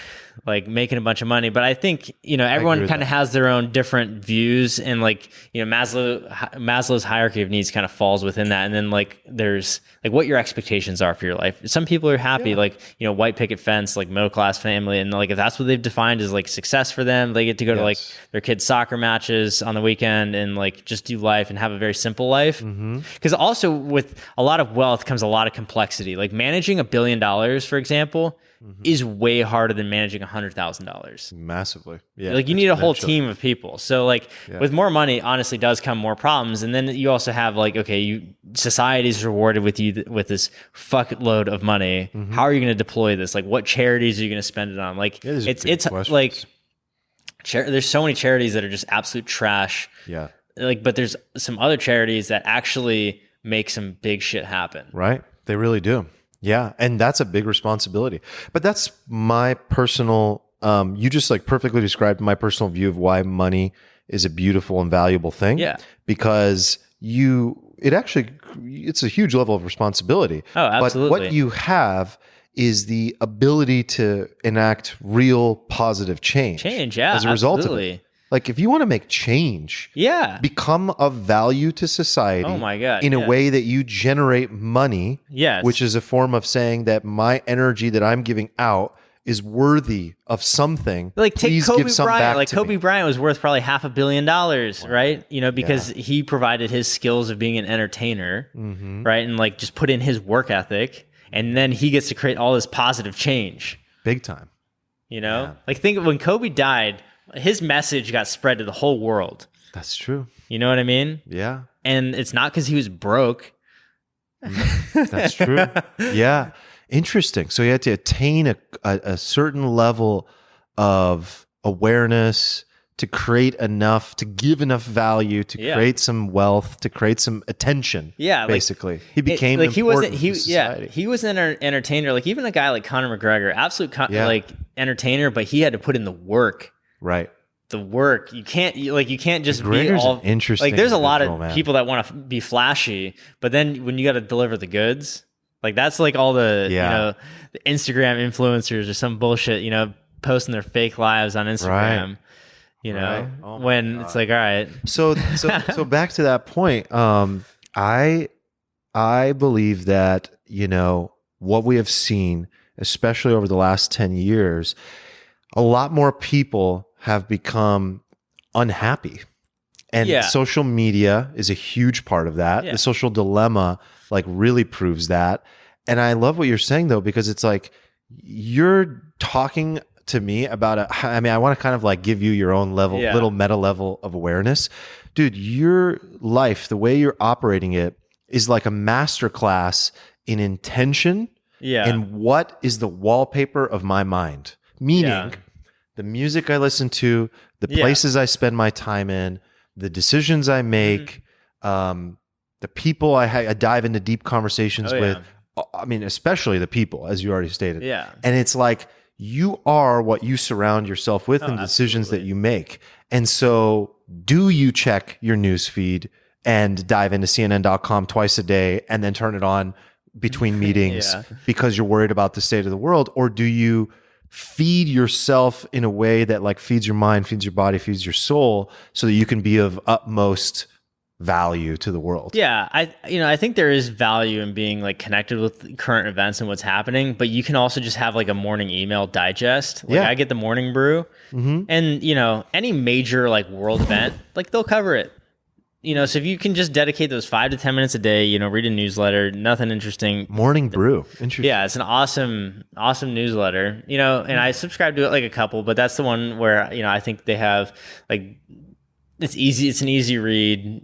like making a bunch of money, but I think, you know, everyone kind of has their own different views, and like, you know, Maslow's hierarchy of needs kind of falls within that. And then like there's like what your expectations are for your life. Some people are happy, like, you know, white picket fence, like middle class family, and like if that's what they've defined as like success for them, they get to go to like their kids' soccer matches on the weekend and like just do life and have a very simple life. Because also with a lot of wealth comes a lot of complexity. Like managing $1 billion, for example, is way harder than managing $100,000. Massively. Yeah. Like you need a whole team of people. So like with more money, honestly, does come more problems. And then you also have like, okay, society's rewarded with you with this fuckload of money. How are you going to deploy this? Like what charities are you going to spend it on? Like it's like there's so many charities that are just absolute trash. Yeah. Like, but there's some other charities that actually make some big shit happen. Right. They really do. Yeah. And that's a big responsibility. But that's my personal, you just like perfectly described my personal view of why money is a beautiful and valuable thing. Yeah. Because it's a huge level of responsibility. Oh, absolutely. But what you have is the ability to enact real positive change. As a result of it. Like if you want to make change, become of value to society. Oh my God, in a way that you generate money, which is a form of saying that my energy that I'm giving out is worthy of something. Like please take Kobe give some Bryant. back Like to Kobe me. Bryant was worth probably $500 million, right? You know, because he provided his skills of being an entertainer, right, and like just put in his work ethic, and then he gets to create all this positive change. Big time. You know, like think of when Kobe died. His message got spread to the whole world. That's true. You know what I mean? Yeah. And it's not because he was broke. That's true. Yeah. Interesting. So you had to attain a certain level of awareness to create enough, to give enough value, to create some wealth, to create some attention. Yeah. Basically. He became like important to society. He was an entertainer. Like even a guy like Conor McGregor, absolute like entertainer, but he had to put in the work. Right. The work. You can't just be all interesting. Like there's a lot of people that want to be flashy, but then when you got to deliver the goods, like that's like all the you know the Instagram influencers or some bullshit, you know, posting their fake lives on Instagram. Right. You know, when it's like, all right. So back to that point. I believe that, you know, what we have seen, especially over the last 10 years, a lot more people have become unhappy. And social media is a huge part of that. The social dilemma like really proves that. And I love what you're saying though, because it's like you're talking to me about I want to kind of like give you your own level, little meta level of awareness. Dude, your life, the way you're operating it is like a masterclass in intention and what is the wallpaper of my mind. Meaning the music I listen to, the places I spend my time in, the decisions I make, the people I dive into deep conversations with. I mean, especially the people, as you already stated. Yeah. And it's like you are what you surround yourself with and the decisions that you make. And so do you check your news feed and dive into CNN.com twice a day and then turn it on between meetings because you're worried about the state of the world? Or do you feed yourself in a way that like feeds your mind, feeds your body, feeds your soul so that you can be of utmost value to the world? Yeah, I think there is value in being like connected with current events and what's happening, but you can also just have like a morning email digest. Like I get the morning brew and you know, any major like world event, like they'll cover it. so if you can just dedicate those 5 to 10 minutes a day, read a newsletter, nothing interesting. Morning Brew. Interesting. Yeah, it's an awesome newsletter, and I subscribe to it like a couple, but that's the one where, I think they have like, it's easy. It's an easy read,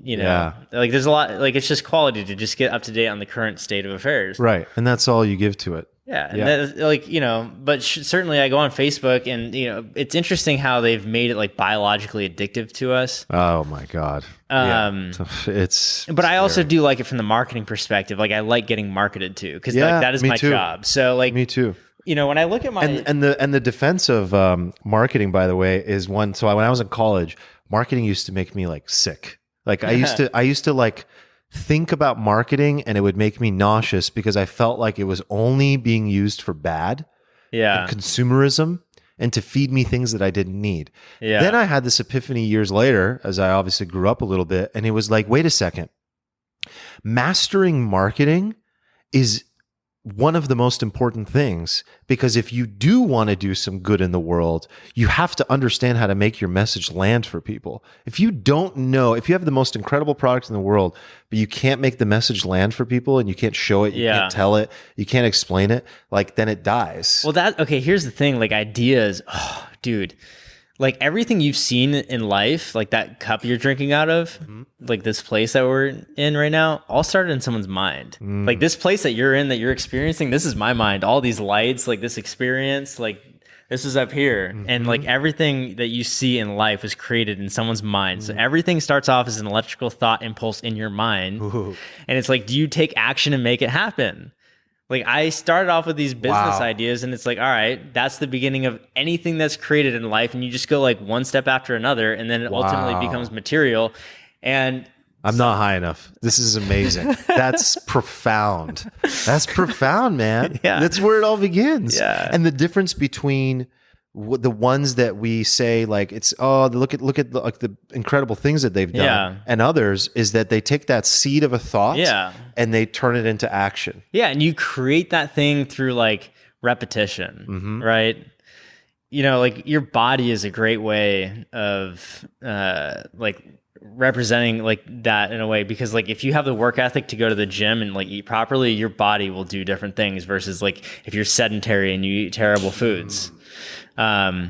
like there's a lot, like it's just quality to just get up to date on the current state of affairs. Right. And that's all you give to it. Yeah. And that, but certainly I go on Facebook and, it's interesting how they've made it like biologically addictive to us. Oh my God. But I also do like it from the marketing perspective. Like I like getting marketed to, because that is my job. So like, me too. When I look at my, and the defense of marketing, by the way, is one. So when I was in college, marketing used to make me like sick. Like I used to like think about marketing and it would make me nauseous because I felt like it was only being used for bad, and consumerism, and to feed me things that I didn't need. Yeah. Then I had this epiphany years later, as I obviously grew up a little bit, and it was like, wait a second, mastering marketing is one of the most important things, because if you do want to do some good in the world, you have to understand how to make your message land for people. If you don't know, if you have the most incredible product in the world, but you can't make the message land for people and you can't show it, you can't tell it, you can't explain it, like then it dies. Well, here's the thing, like ideas, dude, like everything you've seen in life, like that cup you're drinking out of, like this place that we're in right now, all started in someone's mind. Like this place that you're in, that you're experiencing, this is my mind. All these lights, like this experience, like this is up here. And like everything that you see in life was created in someone's mind. So everything starts off as an electrical thought impulse in your mind. Ooh. And it's like, do you take action and make it happen? Like I started off with these business ideas, and it's like, all right, that's the beginning of anything that's created in life. And you just go like one step after another, and then it ultimately becomes material. And I'm not high enough. This is amazing. That's profound. That's profound, man. Yeah. That's where it all begins. Yeah. And the difference between the ones that we say like it's look at like the incredible things that they've done, and others is that they take that seed of a thought and they turn it into action. Yeah, and you create that thing through like repetition, right? Like your body is a great way of like representing like that in a way, because like if you have the work ethic to go to the gym and like eat properly, your body will do different things versus like if you're sedentary and you eat terrible foods. So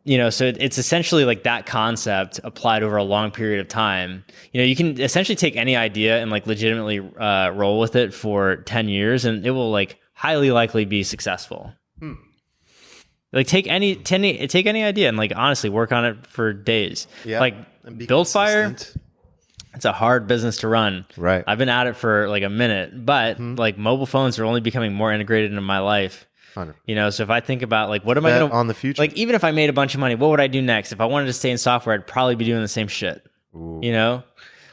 it's essentially like that concept applied over a long period of time. You can essentially take any idea and like legitimately roll with it for 10 years and it will like highly likely be successful. Like take any idea and like honestly work on it for days. Yeah. Like BuildFire, it's a hard business to run. Right. I've been at it for like a minute, but like mobile phones are only becoming more integrated into my life. 100. So if I think about like, what am I going to on the future? Like, even if I made a bunch of money, what would I do next? If I wanted to stay in software, I'd probably be doing the same shit. Ooh.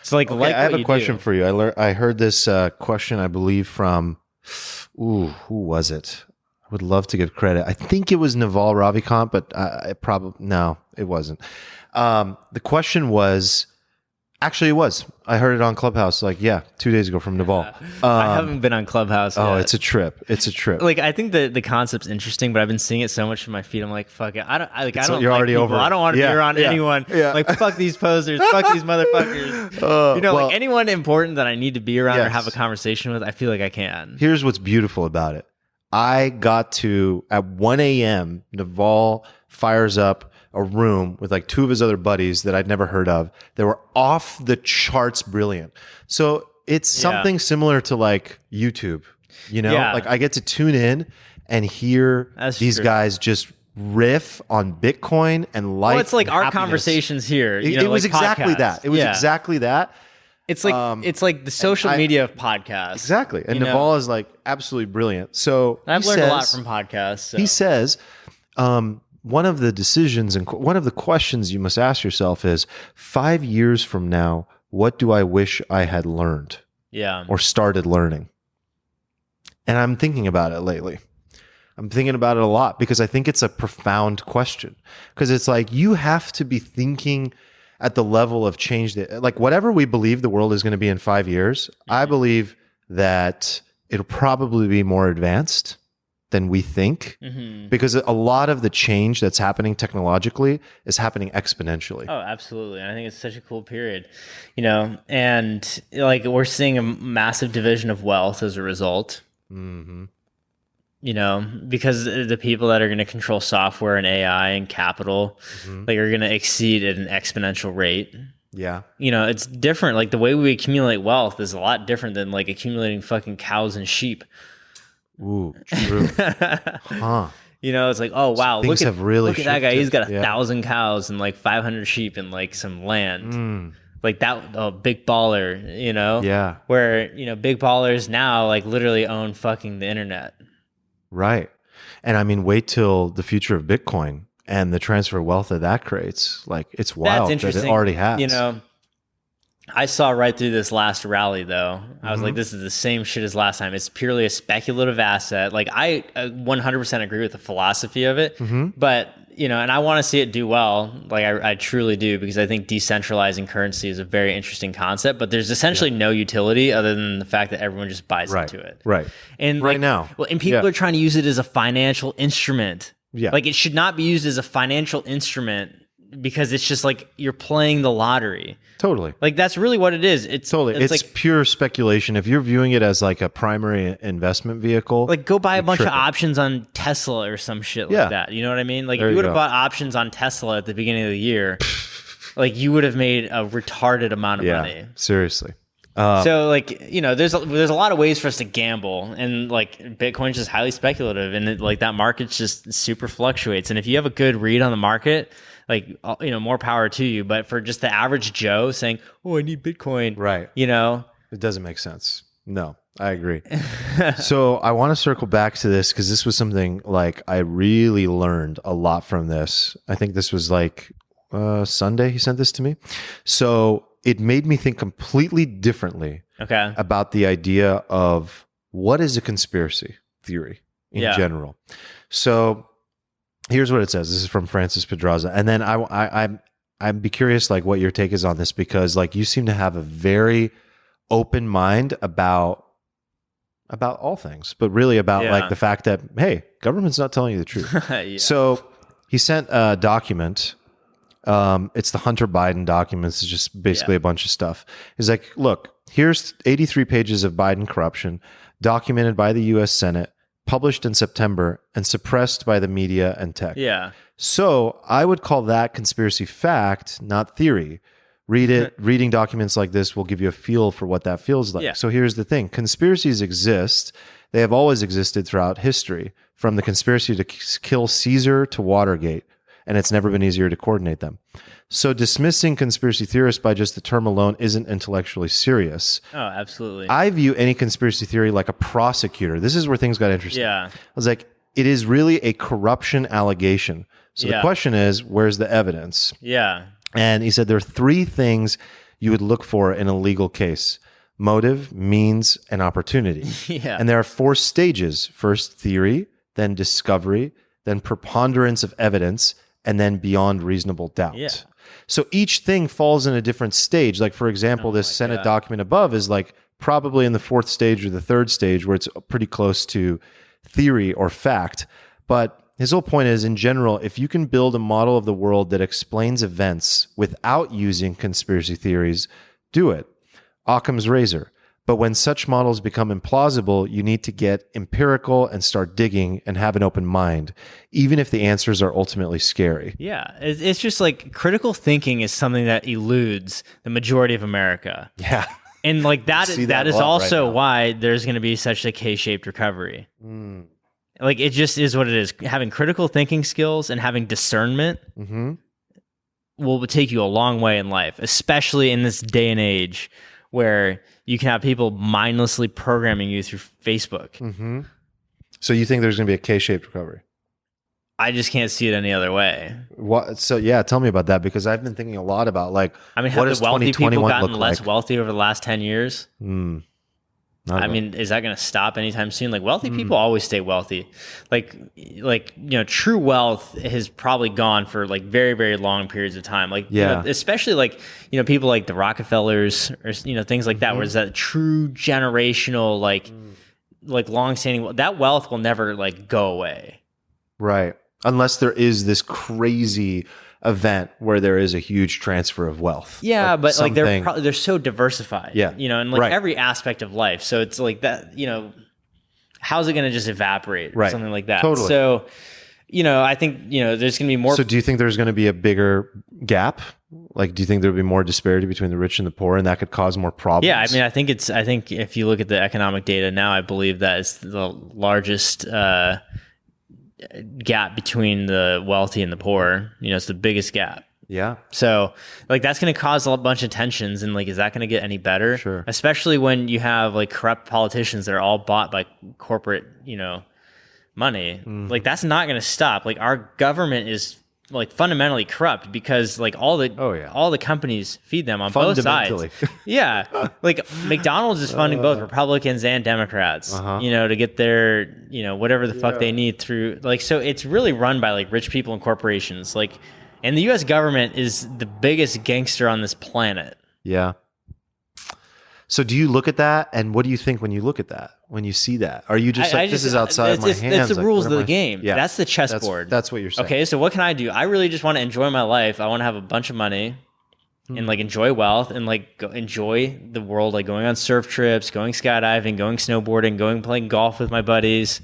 So like, I have a question for you. I heard this question, I believe from, who was it? I would love to give credit. I think it was Naval Ravikant, but no, it wasn't. The question was, actually, it was. I heard it on Clubhouse, 2 days ago from Naval. I haven't been on Clubhouse yet. It's a trip. It's a trip. Like, I think the concept's interesting, but I've been seeing it so much from my feed. I'm like, fuck it. I don't. You're like already people. over it. I don't want to be around anyone. Yeah. Like, fuck these posers. Fuck these motherfuckers. Like anyone important that I need to be around or have a conversation with, I feel like I can. Here's what's beautiful about it. I got to, at 1 a.m., Naval fires up a room with like two of his other buddies that I'd never heard of. They were off the charts brilliant. So it's something similar to like YouTube, like I get to tune in and hear these guys just riff on Bitcoin and life. Well, it's like our happiness. Conversations here. It was exactly that. It was exactly that. It's like the social media of podcasts. Exactly. And Naval is like absolutely brilliant. So I've learned a lot from podcasts. So. He says, one of the decisions and one of the questions you must ask yourself is 5 years from now, what do I wish I had learned? Yeah. Or started learning? And I'm thinking about it lately. I'm thinking about it a lot because I think it's a profound question. Because it's like you have to be thinking at the level of change that, like whatever we believe the world is going to be in 5 years, I believe that it'll probably be more advanced than we think, because a lot of the change that's happening technologically is happening exponentially. Oh, absolutely. And I think it's such a cool period, and like we're seeing a massive division of wealth as a result. Because the people that are going to control software and AI and capital, like are going to exceed at an exponential rate. Yeah. It's different. Like the way we accumulate wealth is a lot different than like accumulating fucking cows and sheep. Ooh, true. Huh. It's like, oh wow, Things have really look at that guy. He's got shifted. 1,000 cows and like 500 sheep and like some land. Like that, big baller. Yeah. Where big ballers now like literally own fucking the internet. Right. And I mean, wait till the future of Bitcoin and the transfer of wealth that creates. Like, it's wild that it already has. I saw right through this last rally, though. I was like, this is the same shit as last time. It's purely a speculative asset. Like, I 100% agree with the philosophy of it. But, and I want to see it do well. Like, I truly do, because I think decentralizing currency is a very interesting concept. But there's essentially no utility other than the fact that everyone just buys into it. Right. And right now. Well, and people are trying to use it as a financial instrument. Yeah. Like, it should not be used as a financial instrument, because it's just like you're playing the lottery. Totally. Like that's really what it is. It's like pure speculation. If you're viewing it as like a primary investment vehicle, like go buy a bunch of options on Tesla or some shit like that. You know what I mean? Like if you would have bought options on Tesla at the beginning of the year, like you would have made a retarded amount of money. Seriously. So like, there's a lot of ways for us to gamble, and like Bitcoin's just highly speculative, and like that market's just super fluctuates. And if you have a good read on the market, like, more power to you. But for just the average Joe saying, oh, I need Bitcoin. Right. It doesn't make sense. No, I agree. So I want to circle back to this, because this was something like I really learned a lot from this. I think this was like Sunday he sent this to me. So it made me think completely differently about the idea of what is a conspiracy theory in general. So here's what it says. This is from Francis Pedraza. And then I'd be curious, like, what your take is on this, because like you seem to have a very open mind about all things, but really about like the fact that, hey, government's not telling you the truth. So he sent a document. It's the Hunter Biden documents. It's just basically a bunch of stuff. He's like, look, here's 83 pages of Biden corruption documented by the U.S. Senate, published in September, and suppressed by the media and tech. Yeah. So I would call that conspiracy fact, not theory. Read it. Reading documents like this will give you a feel for what that feels like. Yeah. So here's the thing. Conspiracies exist. They have always existed throughout history, from the conspiracy to kill Caesar to Watergate, and it's never been easier to coordinate them. So dismissing conspiracy theorists by just the term alone isn't intellectually serious. Oh, absolutely. I view any conspiracy theory like a prosecutor. This is where things got interesting. Yeah. I was like, it is really a corruption allegation. So the question is, where's the evidence? Yeah. And he said there are three things you would look for in a legal case: motive, means, and opportunity. Yeah. And there are 4 stages. First, theory, then discovery, then preponderance of evidence, and then beyond reasonable doubt. Yeah. So each thing falls in a different stage. Like, for example, this Senate document above is like probably in the 4th stage or the 3rd stage, where it's pretty close to theory or fact. But his whole point is, in general, if you can build a model of the world that explains events without using conspiracy theories, do it. Occam's razor. But when such models become implausible, you need to get empirical and start digging and have an open mind, even if the answers are ultimately scary. Yeah. It's just like critical thinking is something that eludes the majority of America. Yeah. And like that is also right why there's going to be such a K-shaped recovery. Like it just is what it is. Having critical thinking skills and having discernment will take you a long way in life, especially in this day and age where you can have people mindlessly programming you through Facebook. So you think there's going to be a K-shaped recovery? I just can't see it any other way. What? So yeah, tell me about that, because I've been thinking a lot about like, I mean, what have does the wealthy people 2021 gotten look less like? wealthy over the last 10 years? I mean, is that going to stop anytime soon? Like wealthy people always stay wealthy. Like, true wealth has probably gone for like very, very long periods of time. Like, especially like, people like the Rockefellers or, things like that, where it's that true generational, like like long-standing, that wealth will never like go away. Right. Unless there is this crazy event where there is a huge transfer of wealth. Yeah, like but like something- they're so diversified. Yeah. You know, and like Right. every aspect of life. So it's like that, you know, how's it going to just evaporate or Right. something like that? Totally. So, you know, I think, you know, there's going to be more. So do you think there's going to be a bigger gap? Like, do you think there'll be more disparity between the rich and the poor, and that could cause more problems? Yeah, I mean, I think if you look at the economic data now, I believe that it's the largest gap between the wealthy and the poor. You know, it's the biggest gap. Yeah. So, like, that's going to cause a bunch of tensions, and like, is that going to get any better? Sure. Especially when you have like corrupt politicians that are all bought by corporate, you know, money. Like, that's not going to stop. Like, our government is like fundamentally corrupt because like all the companies feed them on both sides. Yeah. Like McDonald's is funding both Republicans and Democrats, you know, to get their, you know, whatever the fuck they need through, like, so it's really run by like rich people and corporations. Like, and the US government is the biggest gangster on this planet. Yeah. So do you look at that, and what do you think when you look at that? When you see that, are you just like, this is outside of my hands? It's the rules of what the am I- game. Yeah. That's the chessboard. That's what you're saying. Okay, so what can I do? I really just want to enjoy my life. I want to have a bunch of money and like enjoy wealth and like enjoy the world, like going on surf trips, going skydiving, going snowboarding, going playing golf with my buddies,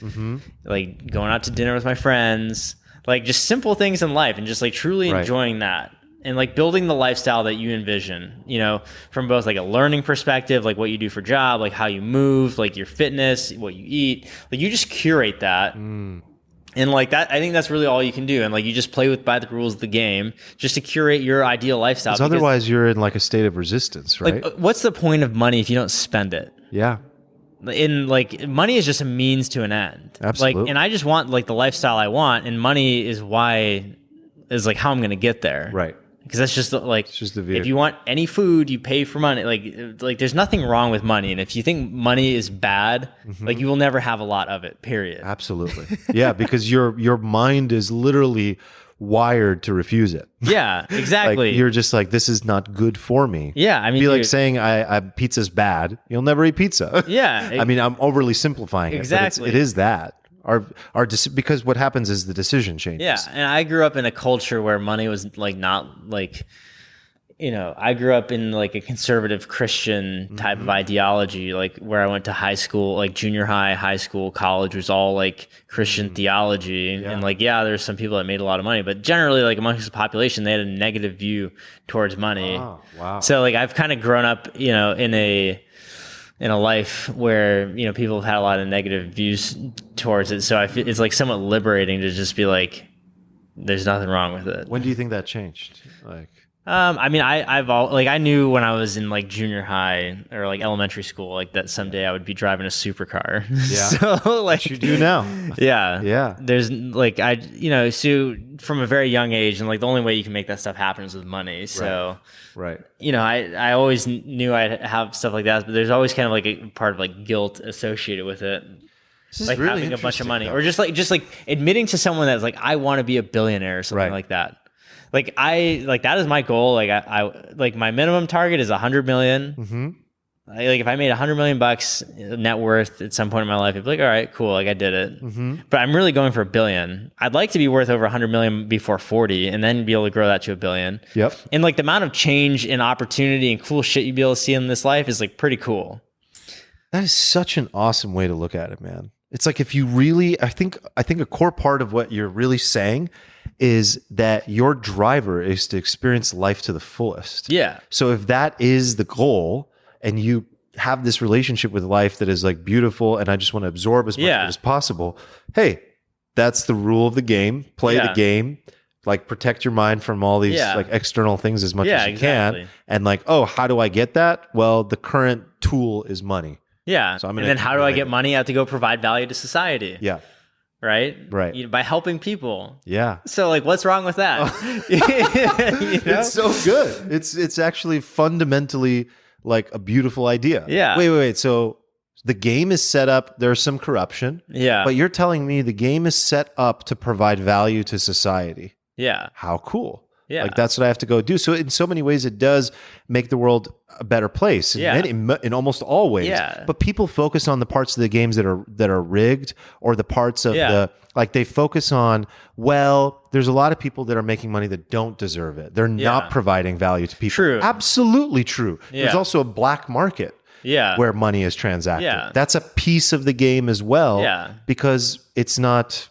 like going out to dinner with my friends, like just simple things in life and just like truly enjoying that. And like building the lifestyle that you envision, you know, from both like a learning perspective, like what you do for job, like how you move, like your fitness, what you eat, like you just curate that. And like that, I think that's really all you can do. And like you just play by the rules of the game just to curate your ideal lifestyle. Because otherwise you're in like a state of resistance, right? Like, what's the point of money if you don't spend it? Yeah. In like money is just a means to an end. Absolutely. Like, and I just want like the lifestyle I want, and money is like how I'm going to get there. Right. Because that's just like, It's just the vehicle. if you want any food, you pay for money. Like there's nothing wrong with money. And if you think money is bad, like you will never have a lot of it, period. Absolutely. Yeah, because your mind is literally wired to refuse it. Yeah, exactly. Like you're just like, this is not good for me. Yeah, I mean, be like dude, saying I pizza's bad. You'll never eat pizza. Yeah. I mean, I'm overly simplifying Exactly. it, but it is that. Because what happens is the decision changes. Yeah, and I grew up in a culture where money was like not like, you know, I grew up in like a conservative Christian type of ideology, like where I went to high school, like junior high, high school, college was all like Christian theology. And like, yeah, there's some people that made a lot of money, but generally like amongst the population, they had a negative view towards money. Oh, wow. So like I've kind of grown up, you know, in a life where, you know, people have had a lot of negative views towards it. So I feel it's like somewhat liberating to just be like, there's nothing wrong with it. When do you think that changed? Like, I mean, I knew when I was in like junior high or like elementary school, like that someday I would be driving a supercar. Yeah. So like you do now. yeah. Yeah. There's like, so from a very young age, and like the only way you can make that stuff happen is with money. So, Right. you know, I always knew I'd have stuff like that, but there's always kind of like a part of like guilt associated with it. This is Like really having a bunch of interesting, money, though. or just like admitting to someone that's like, I want to be a billionaire or something Right. like that. Like that is my goal. Like I like my minimum target is 100 million. Mm-hmm. Like if I made $100 million net worth at some point in my life, I'd be like, all right, cool. Like I did it. Mm-hmm. But I'm really going for $1 billion. I'd like to be worth over 100 million before 40 and then be able to grow that to $1 billion. Yep. And like the amount of change and opportunity and cool shit you'd be able to see in this life is like pretty cool. That is such an awesome way to look at it, man. It's like if you really, I think a core part of what you're really saying is that your driver is to experience life to the fullest. Yeah. So if that is the goal and you have this relationship with life that is like beautiful and I just want to absorb as much of it as possible, hey, that's the rule of the game. Play the game. Like protect your mind from all these like external things as much as you can. And like, oh, how do I get that? Well, the current tool is money. Yeah. So and then how do I get money? I have to go provide value to society. Yeah. Right? Right. You know, by helping people. Yeah. So like what's wrong with that? You know? It's so good. It's actually fundamentally like a beautiful idea. Yeah. Wait. So the game is set up, there's some corruption. Yeah. But you're telling me the game is set up to provide value to society. Yeah. How cool. Yeah. Like that's what I have to go do. So in so many ways, it does make the world a better place. In almost all ways. Yeah. But people focus on the parts of the games that are rigged, or the parts of they focus on, well, there's a lot of people that are making money that don't deserve it. They're not providing value to people. True. Absolutely true. Yeah. There's also a black market. Where money is transacted. Yeah. That's a piece of the game as well. Yeah. Because it's not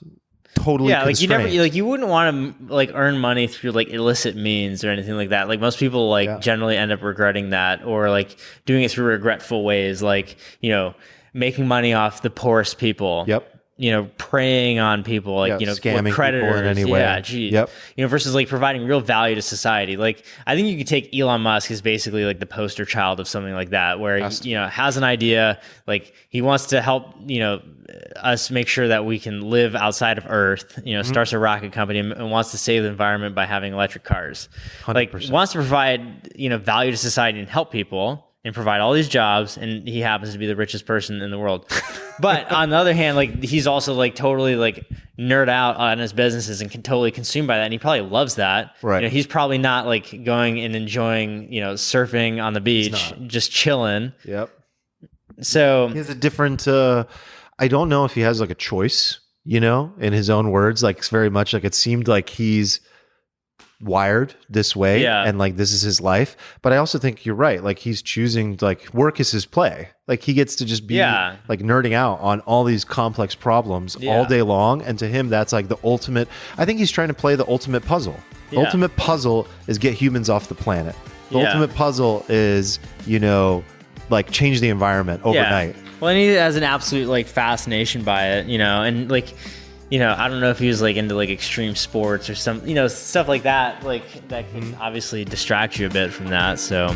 totally constrained. You wouldn't want to like earn money through like illicit means or anything like that. Like most people generally end up regretting that, or like doing it through regretful ways, like, you know, making money off the poorest people. Yep. You know, preying on people, like, you know, scamming creditors. people in any way. Yeah, geez. Yep. You know, versus like providing real value to society. Like, I think you could take Elon Musk as basically like the poster child of something like that, where he, you know, has an idea, like he wants to help, you know, us make sure that we can live outside of Earth. You know, starts a rocket company and wants to save the environment by having electric cars. 100%. Like, wants to provide, you know, value to society and help people and provide all these jobs, and he happens to be the richest person in the world. But on the other hand, like, he's also like totally like nerd out on his businesses and can totally consumed by that, and he probably loves that. Right. You know, he's probably not like going and enjoying, you know, surfing on the beach, just chilling. Yep. So he has a different I don't know if he has like a choice, you know, in his own words. Like, it's very much like it seemed like he's wired this way, and like this is his life. But I also think you're right, like he's choosing to, like, work is his play. Like he gets to just be like nerding out on all these complex problems all day long, and to him that's like the ultimate. I think he's trying to play the ultimate puzzle. The ultimate puzzle is get humans off the planet. The ultimate puzzle is, you know, like change the environment overnight. Well, and he has an absolute like fascination by it, you know, and like, you know, I don't know if he was like into like extreme sports or some, you know, stuff like that, like that can obviously distract you a bit from that. So